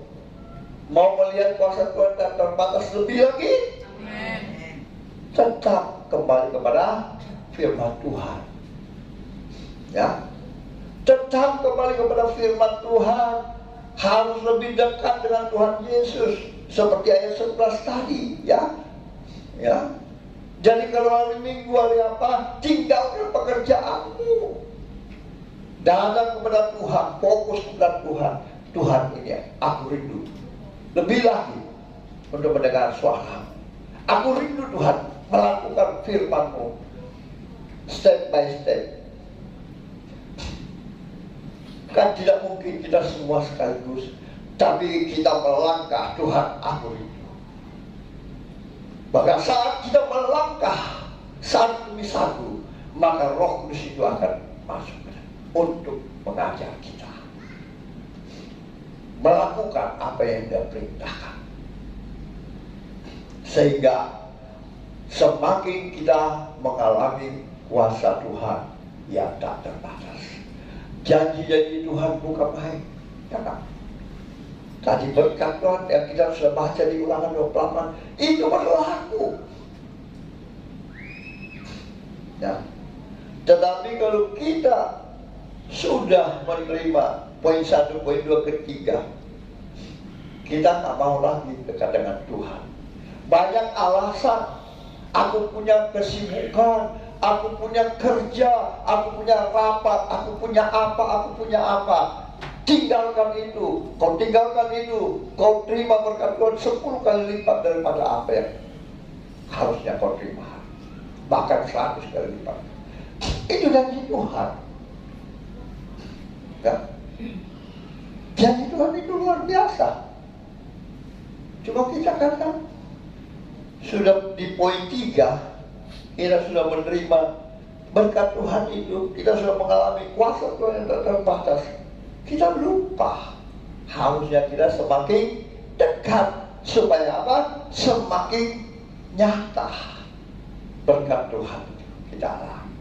mau melihat kuasa Tuhan tak terbatas lebih lagi? Amen. Tetap kembali kepada firman Tuhan. Ya, tetap kembali kepada firman Tuhan, harus lebih dekat dengan Tuhan Yesus seperti ayat 11 tadi, ya. Ya. Jadi kalau hari Minggu hari apa, tinggalkan pekerjaanmu, datang kepada Tuhan, fokus kepada Tuhan. Tuhan ini aku rindu lebih lagi untuk mendengar suara. Aku rindu Tuhan melakukan firman-Mu. step by step. Kan tidak mungkin kita semua sekaligus, tapi kita melangkah, Tuhan atur itu. Bahkan saat kita melangkah satu demi satu, maka Roh Kudus itu akan masuk untuk mengajar kita melakukan apa yang Dia perintahkan. Sehingga semakin kita mengalami kuasa Tuhan yang tak terbatas. Janji-janji Tuhan bukan main, ya kan? Tadi berkat Tuhan yang kita sudah baca di Ulangan 28 itu berlaku. Ya. Tetapi kalau kita sudah menerima poin 1, poin 2, ketiga, kita tak mau lagi dekat dengan Tuhan. Banyak alasan. Aku punya kesibukan, aku punya kerja, aku punya rapat, aku punya apa. Tinggalkan itu. Kau tinggalkan itu, kau terima berkat Tuhan 10 kali lipat daripada apa yang harusnya kau terima. Bahkan 100 kali lipat. Itu janji Tuhan. Ya. Janji Tuhan itu luar biasa. Cuma kita kadang sudah di poin 3, kita sudah menerima berkat Tuhan itu, kita sudah mengalami kuasa Tuhan yang tak terbatas. Kita lupa, harusnya kita semakin dekat, supaya apa? Semakin nyata berkat Tuhan kita alami.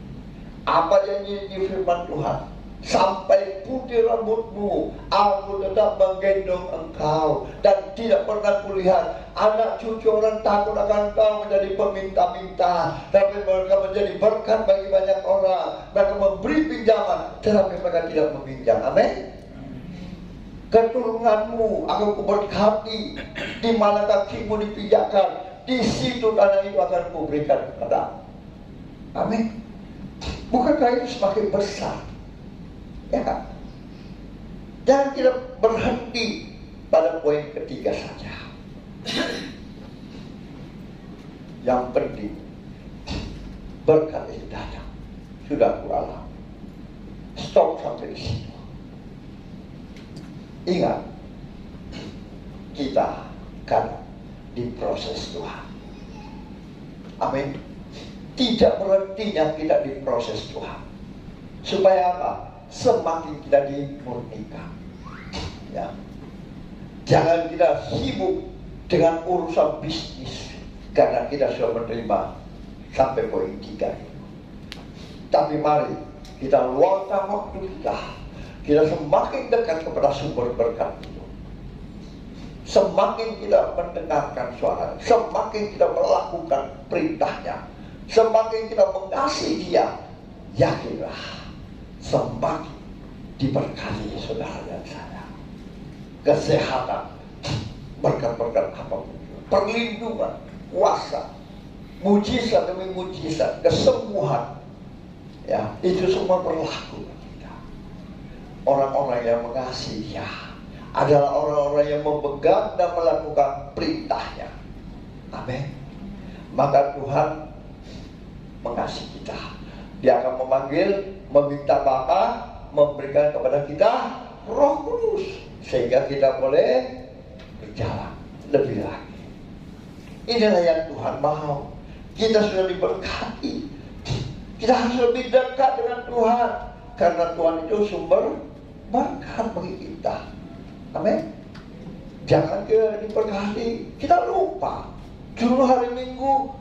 Apa janji di firman Tuhan? Sampai putih rambutmu, aku tetap menggendong engkau, dan tidak pernah kulihat anak cucu orang takut akan engkau menjadi peminta-minta, tapi mereka menjadi berkat bagi banyak orang. Mereka memberi pinjaman, tetapi mereka tidak meminjam. Amin. Keturunanmu akan kuberkati, di mana kakimu dipijakkan, di situ tanah itu akan kuberikan kepadamu. Amin. Bukankah itu semakin besar? Ya kan? Jangan kita berhenti pada poin ketiga saja. Yang penting berkat itu datang. Sudah aku alami. Stop sampai di situ. Ingat, kita kan diproses Tuhan. Amin. Tidak berhentinya kita diproses Tuhan. Supaya apa? Semakin kita dimurnikan. Ya. Jangan kita sibuk dengan urusan bisnis, karena kita sudah menerima sampai poin 3 itu. Tapi mari kita luangkan waktu kita semakin dekat kepada sumber berkat itu. Semakin kita mendengarkan suara, semakin kita melakukan perintahnya, semakin kita mengasihi Dia, yakinlah semakin diberkati saudara dan saya. Kesehatan, berkat-berkat apapun, perlindungan, kuasa, mujizat demi mujizat, kesembuhan, ya, itu semua berlaku bagi kita. Orang-orang yang mengasihi Dia adalah orang-orang yang memegang dan melakukan perintahnya. Amin. Maka Tuhan mengasihi kita. Dia akan memanggil, meminta Bapa memberikan kepada kita Roh Kudus, sehingga kita boleh berjalan lebih lagi. Inilah yang Tuhan mau. Kita sudah diberkati. Kita harus lebih dekat dengan Tuhan, karena Tuhan itu sumber berkat bagi kita. Amin. Jangan kita diberkati, kita lupa. Dulu hari Minggu,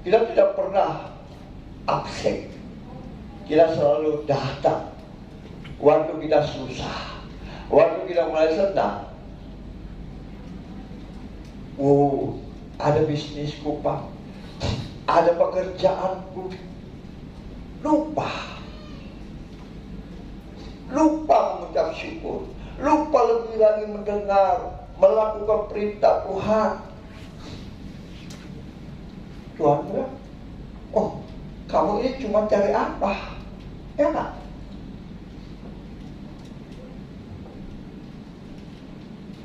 kita tidak pernah absen. Kita selalu datang waktu kita susah, waktu kita mulai senang. Ada bisnisku Pak, ada pekerjaanku. Lupa mengucap syukur, lupa lebih lagi mendengar, melakukan perintah Tuhan. Tuhan bilang, oh, kamu ini cuma cari apa? Ya kan?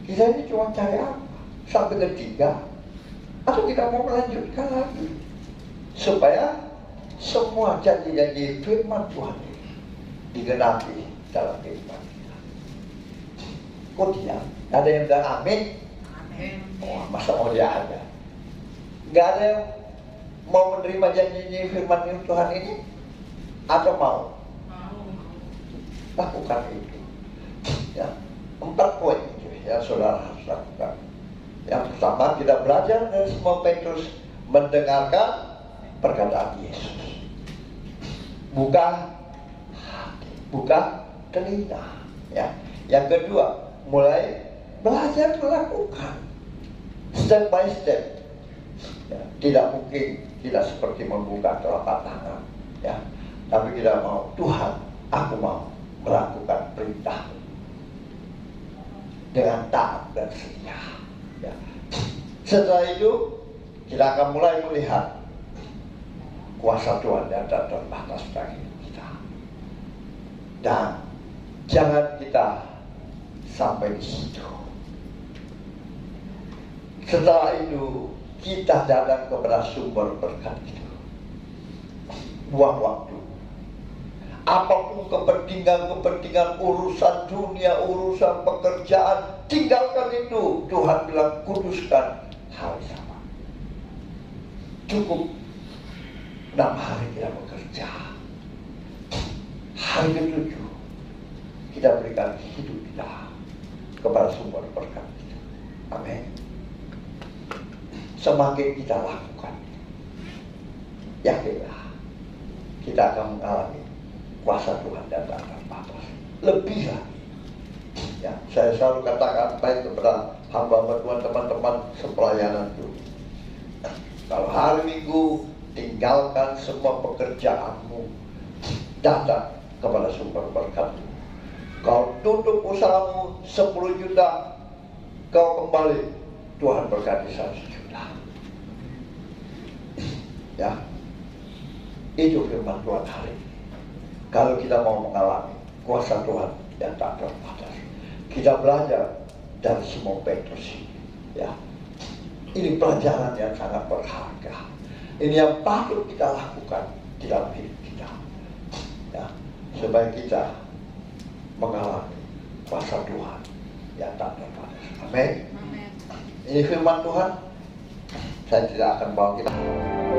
Kita ini cuma cari apa? Sampai ketiga, atau kita mau melanjutkan lagi supaya semua janji-janji firman Tuhan ini digenapi dalam kehidupan kita. Kok tidak? Ada yang bilang amin? Oh, masa mau dia ada? Nggak ada yang mau menerima janji firman Tuhan ini? Atau mau? Lakukan itu. Ya, 4 poin itu yang saudara harus lakukan. Yang pertama, kita belajar dari semua Petrus mendengarkan perkataan Yesus. Buka hati, buka telinga. Ya. Yang kedua, mulai belajar melakukan step by step. Ya. Tidak mungkin tidak seperti membuka telapak tangan. Ya. Tapi kita mau, Tuhan, aku mau melakukan perintah dengan taat dan setia. Ya. Setelah itu kita akan mulai melihat kuasa Tuhan yang tak terbatas bagi kita. Dan jangan kita sampai di situ. Setelah itu kita datang kepada sumber berkat itu. Buang waktu. Apapun kepentingan urusan dunia, urusan pekerjaan, tinggalkan itu. Tuhan bilang kuduskan hari Sabat. Cukup 6 hari kita bekerja. Hari ke-7 kita berikan hidup kita kepada sumber berkat itu. Amin. Semakin kita lakukan, yakinlah kita akan mengalami kuasa Tuhan dan tak terbatas. Lebih lagi. Ya, saya selalu katakan baik kepada hamba Tuhan, teman-teman sepelayanan itu. Kalau hari Minggu tinggalkan semua pekerjaanmu, datang kepada sumber berkatmu. Kau tutup usahamu 10 juta, kau kembali, Tuhan berkati 100 juta. Ya, itu firman Tuhan hari ini. Kalau kita mau mengalami kuasa Tuhan yang tak terbatas, kita belajar dari semua Petrus ini. Ya, ini pelajaran yang sangat berharga. Ini yang patut kita lakukan di dalam hidup kita. Ya, supaya kita mengalami kuasa Tuhan yang tak terbatas. Amin. Ini firman Tuhan. Saya tidak akan bawa kita.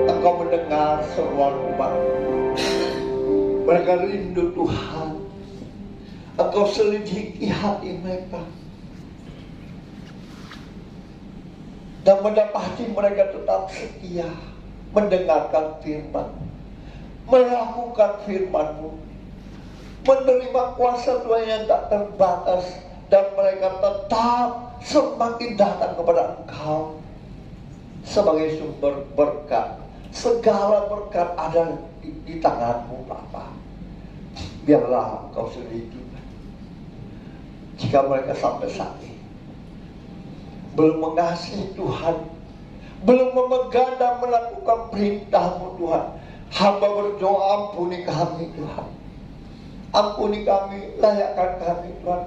Engkau mendengar seruan umat. Mereka rindu Tuhan. Engkau selidiki hati mereka. Dan mendapati mereka tetap setia mendengarkan firman, melakukan firman-Mu, menerima kuasa Tuhan yang tak terbatas, dan mereka tetap semakin datang kepada Engkau sebagai sumber berkat. Segala berkat ada di tangan-Mu, Bapa. Biarlah Engkau selidiki. Jika mereka sampai saat ini belum mengasihi Tuhan, belum memegang dan melakukan perintah-Mu, Tuhan, hamba berdoa, ampuni kami, Tuhan. Ampuni kami, layakkan kami, Tuhan.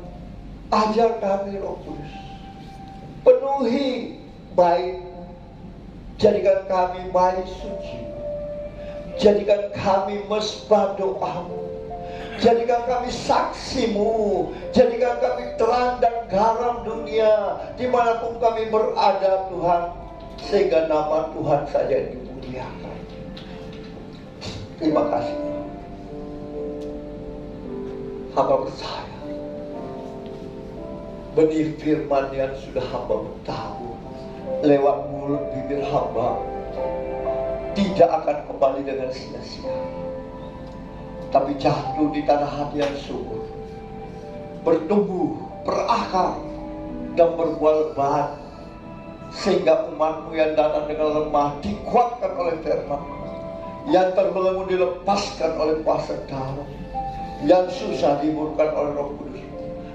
Ajar kami, Roh Kudus. Penuhi baik-Mu. Jadikan kami baik suci. Jadikan kami mesbah doa-Mu. Jadikan kami saksi-Mu. Jadikan kami terang dan garam dunia dimanapun kami berada, Tuhan, sehingga nama Tuhan saja dimuliakan. Terima kasih. Hamba percaya benih firman yang sudah hamba bertabuh lewat mulut bibir hamba tidak akan kembali dengan sia-sia, tapi jatuh di tanah hati yang subur, bertumbuh, berakar, dan berbuah lebat, sehingga umat-Mu yang datang dengan lemah dikuatkan oleh firman, yang terbelenggu dilepaskan oleh kuasa darah, yang susah dihiburkan oleh Roh Kudus,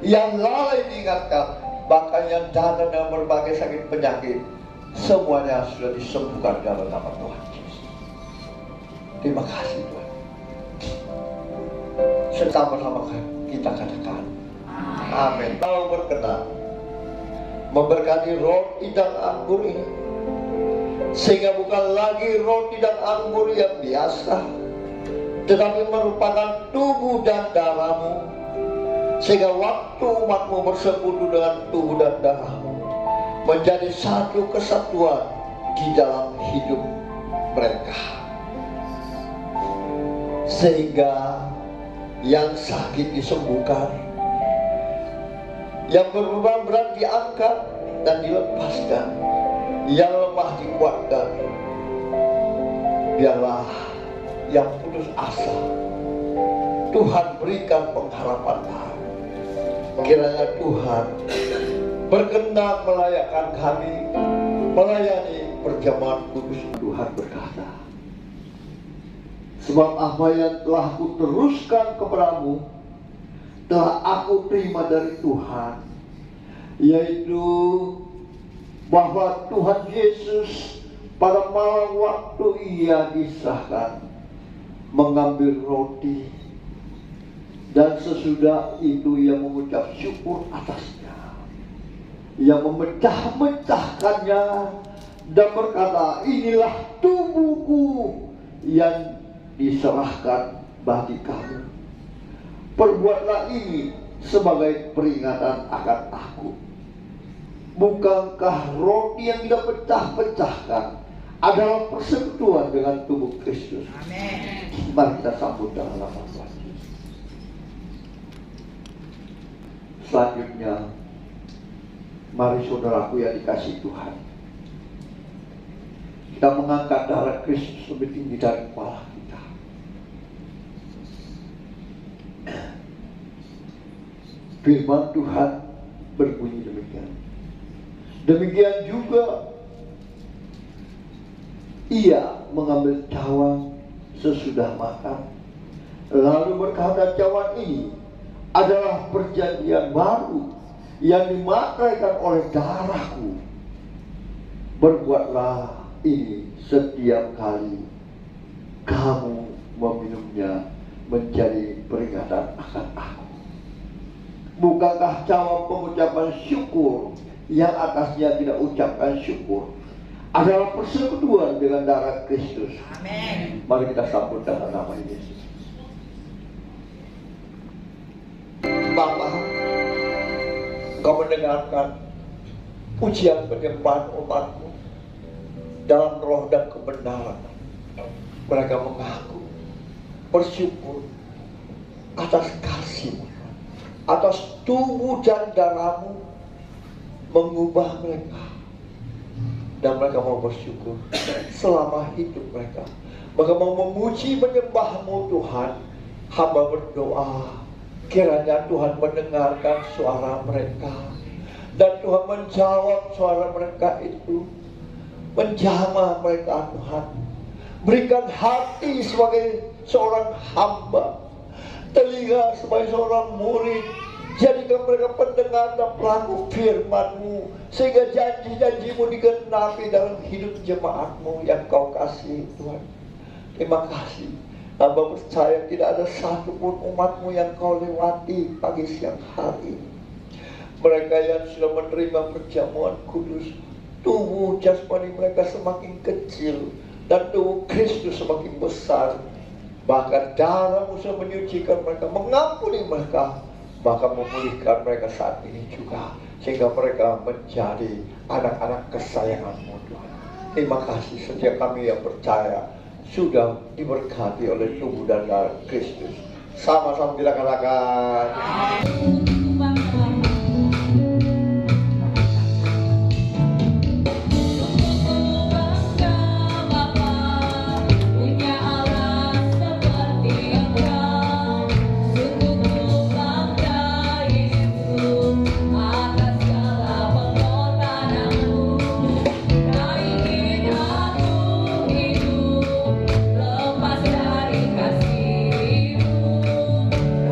yang lalai diingatkan, bahkan yang datang dengan berbagai sakit penyakit, semuanya sudah disembuhkan dalam nama Tuhan Yesus. Terima kasih, Tuhan. Bersama-sama kita katakan amin. Kalau berkenan memberkati roti dan anggur ini, sehingga bukan lagi roti dan anggur yang biasa, tetapi merupakan tubuh dan darahmu, sehingga waktu umatmu bersekutu dengan tubuh dan darahmu menjadi satu kesatuan di dalam hidup mereka, sehingga yang sakit disembuhkan, yang berbeban berat diangkat dan dilepaskan, yang lemah dikuatkan. Biarlah yang putus asa Tuhan berikan pengharapan baru. Kiranya Tuhan berkenan melayakkan kami melayani perjamuan kudus. Tuhan berkata, sebab apa yang telah kuteruskan kepadamu telah aku terima dari Tuhan, yaitu bahwa Tuhan Yesus pada malam waktu ia diserahkan mengambil roti, dan sesudah itu ia mengucap syukur atasnya, ia memecah-mecahkannya dan berkata, inilah tubuhku yang diserahkan bagi kamu. Perbuatlah ini sebagai peringatan akan aku. Bukankah roti yang tidak pecah-pecahkan adalah persekutuan dengan tubuh Kristus? Amin. Mari kita sambut dalam nama Tuhan. Selanjutnya, mari saudaraku yang dikasihi Tuhan, kita mengangkat darah Kristus lebih tinggi dari kepala kita. Firman Tuhan berbunyi demikian. Demikian juga ia mengambil cawan sesudah makan, lalu berkata, cawan ini adalah perjanjian baru yang dimakaikan oleh darahku. Berbuatlah ini setiap kali kamu meminumnya menjadi peringatan akan aku. Bukankah cawan pengucapan syukur yang atasnya tidak ucapkan syukur adalah persekutuan dengan darah Kristus? Amin. Mari kita sambut dalam nama Yesus. Bapa, Kau mendengarkan pujian penyembahan umatmu dalam roh dan kebenaran. Mereka mengaku bersyukur atas kasih-Mu, atas tubuh dan darah-Mu mengubah mereka, dan mereka mau bersyukur selama hidup mereka. Mereka mau memuji menyembah-Mu Tuhan. Hamba berdoa kiranya Tuhan mendengarkan suara mereka, dan Tuhan menjawab suara mereka itu, menjamah mereka. Tuhan berikan hati sebagai seorang hamba, telinga sebagai seorang murid. Jadikan mereka pendengar dan pelaku firman-Mu, sehingga janji-janji-Mu digenapi dalam hidup jemaat-Mu yang Kau kasih Tuhan. Terima kasih. Hamba percaya tidak ada satupun umat-Mu yang Kau lewati pagi siang hari ini. Mereka yang sudah menerima perjamuan kudus, tubuh jasmani mereka semakin kecil dan tubuh Kristus semakin besar. Bahkan darah-Mu sudah menyucikan mereka, mengampuni mereka, bahkan memulihkan mereka saat ini juga, sehingga mereka menjadi anak-anak kesayangan-Mu Tuhan. Terima kasih setiap kami yang percaya sudah diberkati oleh tubuh dan darah Kristus. Sama-sama kita katakan.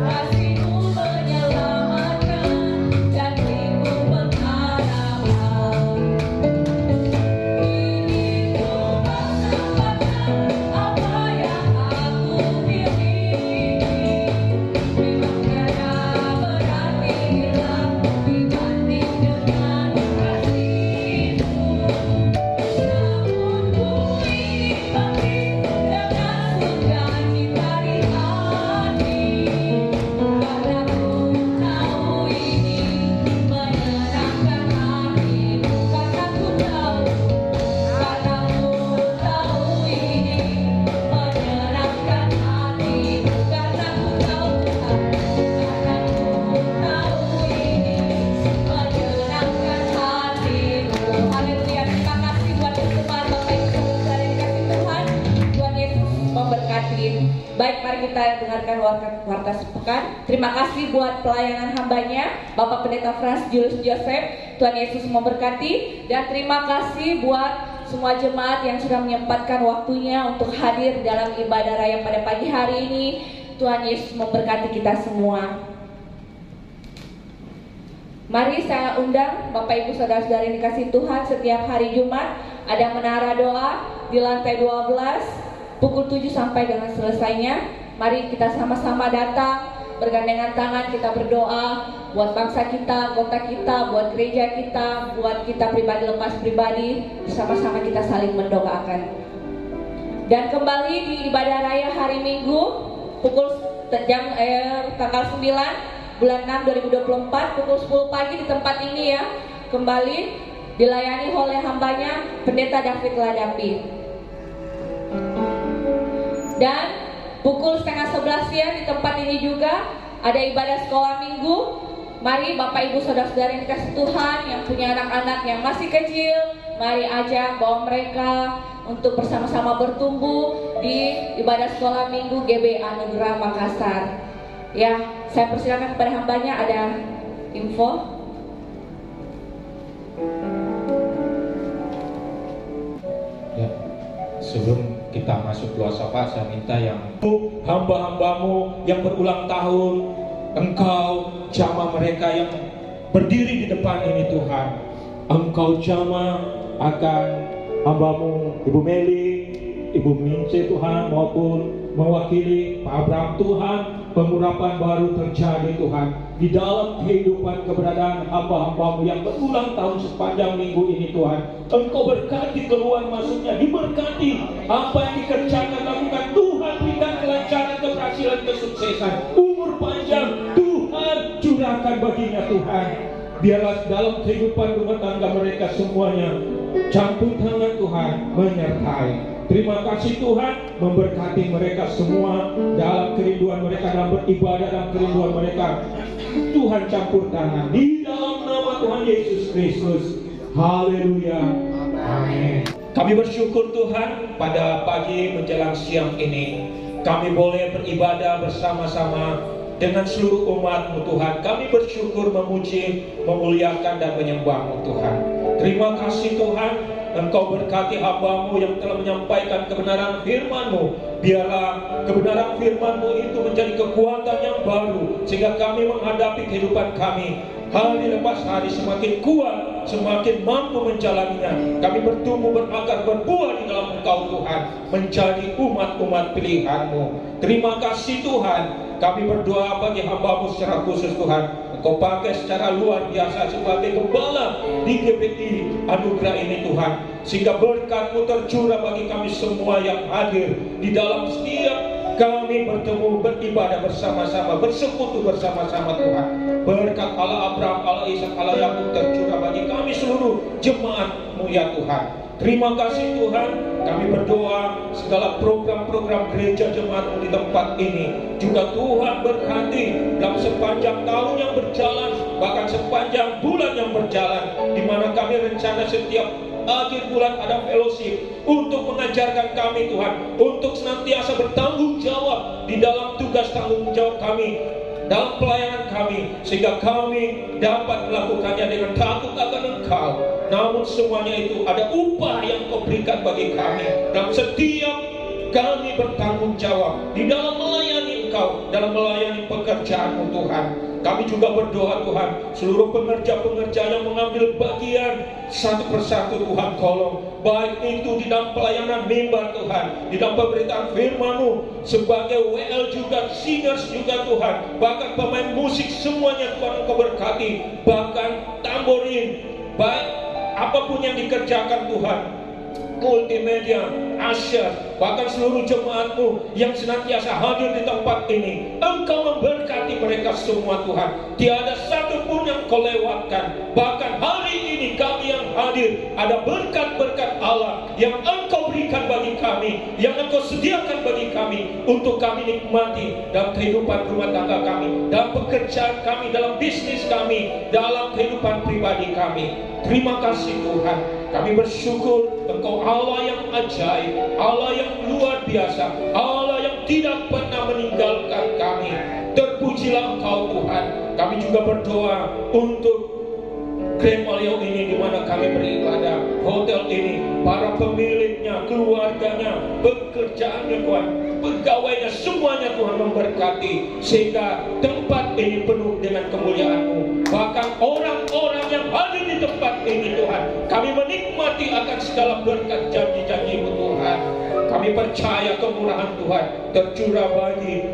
Kasih-Mu menyertai kita dengarkan warta sepekan. Terima kasih buat pelayanan hambanya, Bapak Pendeta Frans Julius Joseph. Tuhan Yesus memberkati. Dan terima kasih buat semua jemaat yang sudah menyempatkan waktunya untuk hadir dalam ibadah raya pada pagi hari ini. Tuhan Yesus memberkati kita semua. Mari saya undang Bapak Ibu Saudara-saudara yang dikasihi Tuhan, setiap hari Jumat ada menara doa di lantai 12 pukul 7 sampai dengan selesainya. Mari kita sama-sama datang, bergandengan tangan, kita berdoa buat bangsa kita, kota kita, buat gereja kita, buat kita pribadi lepas pribadi. Bersama-sama kita saling mendoakan. Dan kembali di ibadah raya hari Minggu tanggal 9 bulan 6 2024 pukul 10 pagi di tempat ini ya. Kembali dilayani oleh hambanya Pendeta David Ladapi. Dan pukul 10:30 siang di tempat ini juga ada ibadah sekolah minggu. Mari Bapak Ibu Saudara-saudara yang dikasih Tuhan, yang punya anak-anak yang masih kecil, mari ajak bawa mereka untuk bersama-sama bertumbuh di ibadah sekolah minggu GB Anugerah Makassar. Ya, saya persilakan kepada hambanya, ada info. Ya, sebelum kita masuk doa sapa, saya minta yang hamba-hambamu yang berulang tahun, Engkau jamah mereka yang berdiri di depan ini Tuhan. Engkau jamah akan hambamu Ibu Meli, Ibu Mince Tuhan, maupun mewakili Pak Abraham Tuhan. Pengurapan baru terjadi Tuhan di dalam kehidupan keberadaan hamba-hambamu yang berulang tahun sepanjang minggu ini Tuhan. Engkau berkati keluar masuknya, diberkati apa yang dikerjakan lakukan. Tuhan berikan kelancaran, keberhasilan, kesuksesan, umur panjang Tuhan curahkan baginya Tuhan. Biarlah dalam kehidupan rumah tangga mereka semuanya campur tangan Tuhan menyertai. Terima kasih Tuhan, memberkati mereka semua dalam kerinduan mereka, dalam beribadah, dalam kerinduan mereka. Tuhan campur tangan di dalam nama Tuhan Yesus Kristus. Haleluya. Amin. Kami bersyukur Tuhan pada pagi menjelang siang ini kami boleh beribadah bersama-sama dengan seluruh umat-Mu Tuhan. Kami bersyukur, memuji, memuliakan dan menyembah-Mu Tuhan. Terima kasih Tuhan, Engkau berkati hamba-Mu yang telah menyampaikan kebenaran firman-Mu. Biarlah kebenaran firman-Mu itu menjadi kekuatan yang baru, sehingga kami menghadapi kehidupan kami hari lepas hari semakin kuat, semakin mampu menjalaninya. Kami bertumbuh, berakar, berbuah di dalam Engkau Tuhan, menjadi umat-umat pilihan-Mu. Terima kasih Tuhan. Kami berdoa bagi hamba-Mu secara khusus Tuhan. Engkau pakai secara luar biasa sebagai gembala di GBI Anugerah ini Tuhan, sehingga berkat-Mu tercurah bagi kami semua yang hadir di dalam setiap kami bertemu, beribadah bersama-sama, bersekutu bersama-sama Tuhan. Berkat Allah Abraham, Allah Ishak, Allah Yakub tercurah bagi kami seluruh jemaat-Mu ya Tuhan. Terima kasih Tuhan. Kami berdoa segala program-program gereja jemaat di tempat ini juga Tuhan berkati dalam sepanjang tahun yang berjalan, bahkan sepanjang bulan yang berjalan, di mana kami rencana setiap akhir bulan ada fellowship untuk mengajarkan kami Tuhan, untuk senantiasa bertanggung jawab di dalam tugas tanggung jawab kami, dalam pelayanan kami, sehingga kami dapat melakukannya dengan takut akan Engkau. Namun semuanya itu ada upah yang Kau berikan bagi kami dalam setiap kami bertanggung jawab di dalam melayani Engkau, dalam melayani pekerjaan-Mu Tuhan. Kami juga berdoa Tuhan, seluruh pengerja-pengerja yang mengambil bagian satu persatu Tuhan tolong, baik itu di dalam pelayanan mimbar Tuhan, di dalam pemberitaan firman-Mu, sebagai WL juga, singers juga Tuhan, bahkan pemain musik semuanya Tuhan Engkau berkati, bahkan tamborin, baik apapun yang dikerjakan Tuhan, multimedia, asyar, bahkan seluruh jemaat-Mu yang senantiasa hadir di tempat ini, Engkau memberkati mereka semua Tuhan. Tiada satu pun yang Kau lewatkan. Bahkan hari ini kami yang hadir, ada berkat-berkat Allah yang Engkau berikan bagi kami, yang Engkau sediakan bagi kami untuk kami nikmati dalam kehidupan rumah tangga kami, dalam pekerjaan kami, dalam bisnis kami, dalam kehidupan pribadi kami. Terima kasih Tuhan. Kami bersyukur Engkau Allah yang ajaib, Allah yang luar biasa, Allah yang tidak pernah meninggalkan meninggalkan kami. Terpujilah Engkau Tuhan. Kami juga berdoa untuk Grand Malio ini, di mana kami beribadah, hotel ini, para pemiliknya, keluarganya, pekerjaannya Tuhan, pegawainya, semuanya Tuhan memberkati, sehingga tempat ini penuh dengan kemuliaan-Mu. Bahkan orang-orang yang ada di tempat ini Tuhan, kami menikmati akan segala berkat janji-janji-Mu Tuhan. Kami percaya kemurahan Tuhan tercurah bagi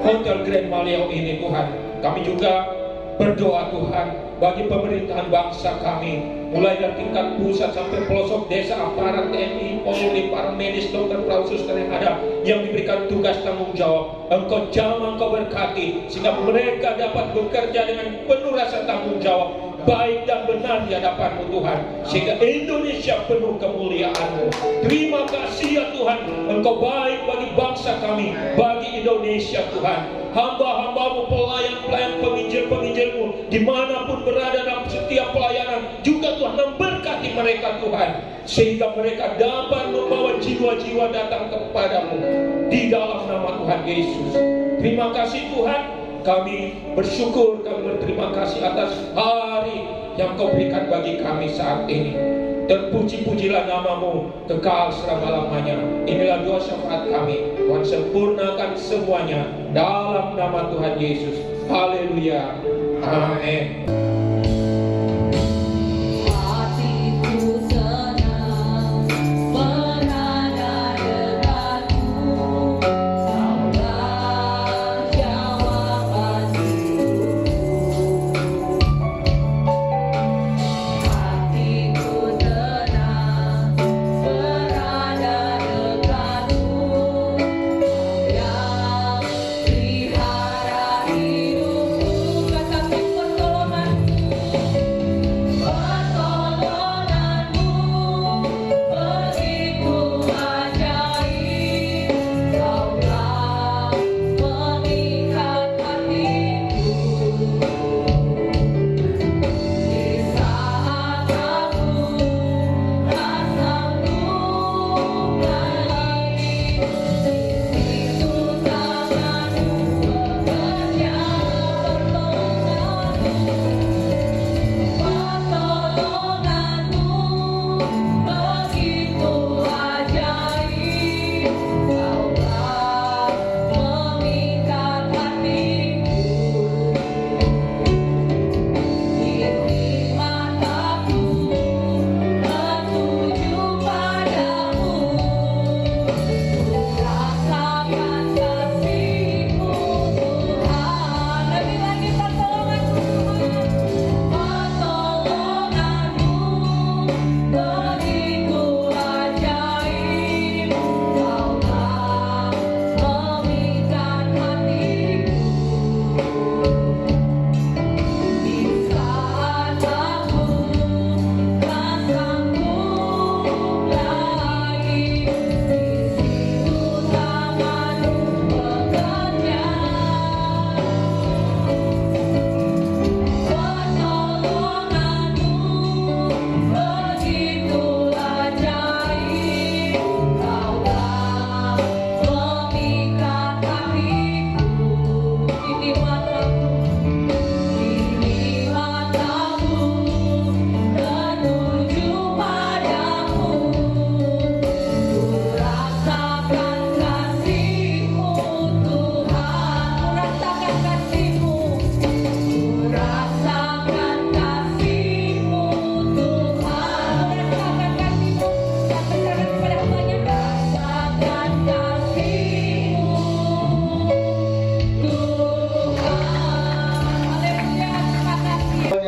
Hotel Grand Malio ini Tuhan. Kami juga berdoa Tuhan bagi pemerintahan bangsa kami, mulai dari tingkat pusat sampai pelosok desa, aparat TNI, Polri, para medis, dokter, perawat, suster yang ada, yang diberikan tugas tanggung jawab. Engkau jamah, Engkau berkati, sehingga mereka dapat bekerja dengan penuh rasa tanggung jawab, baik dan benar di hadapan-Mu Tuhan, sehingga Indonesia penuh kemuliaan-Mu. Terima kasih ya Tuhan, Engkau baik bagi bangsa kami, bagi Indonesia Tuhan. Hamba-hamba-Mu, pelayan-pelayan, penginjil-penginjil-Mu, dimanapun berada dalam setiap pelayanan, juga Tuhan memberkati mereka Tuhan, sehingga mereka dapat membawa jiwa-jiwa datang kepada-Mu di dalam nama Tuhan Yesus. Terima kasih Tuhan, kami bersyukur, kami berterima kasih atas hari yang Kau berikan bagi kami saat ini. Terpuji-pujilah nama-Mu kekal selama-lamanya. Inilah doa syafaat kami. Tuhan sempurnakan semuanya dalam nama Tuhan Yesus. Haleluya. Amin.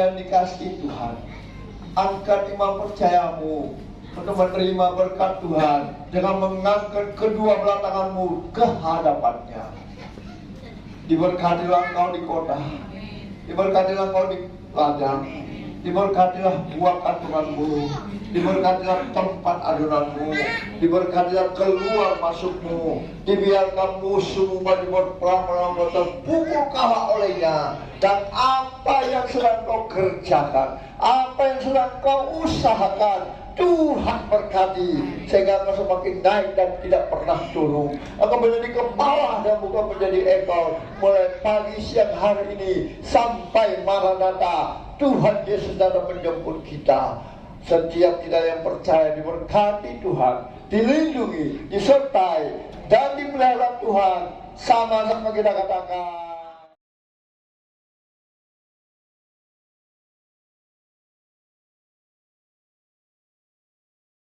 Dikasih Tuhan, angkat iman percayamu untuk menerima berkat Tuhan dengan mengangkat kedua belah tanganmu ke hadapannya. Diberkatilah engkau di kota, diberkatilah engkau di ladang, diberkatilah buah kandunganmu, diberkatilah tempat adunanmu, diberkatilah keluar masukmu, dibiarkan musuhmu berperang melawan terpukul kalah olehnya. Dan apa yang sedang kau kerjakan, apa yang sedang kau usahakan, Tuhan berkati sehingga engkau semakin naik dan tidak pernah turun. Engkau menjadi kepala dan bukan menjadi ekor. Mulai pagi siang hari ini sampai Maranatha, Tuhan Yesus datang menjemput kita. Setiap kita yang percaya diberkati Tuhan, dilindungi, disertai, dan dipelihara Tuhan. Sama-sama kita katakan.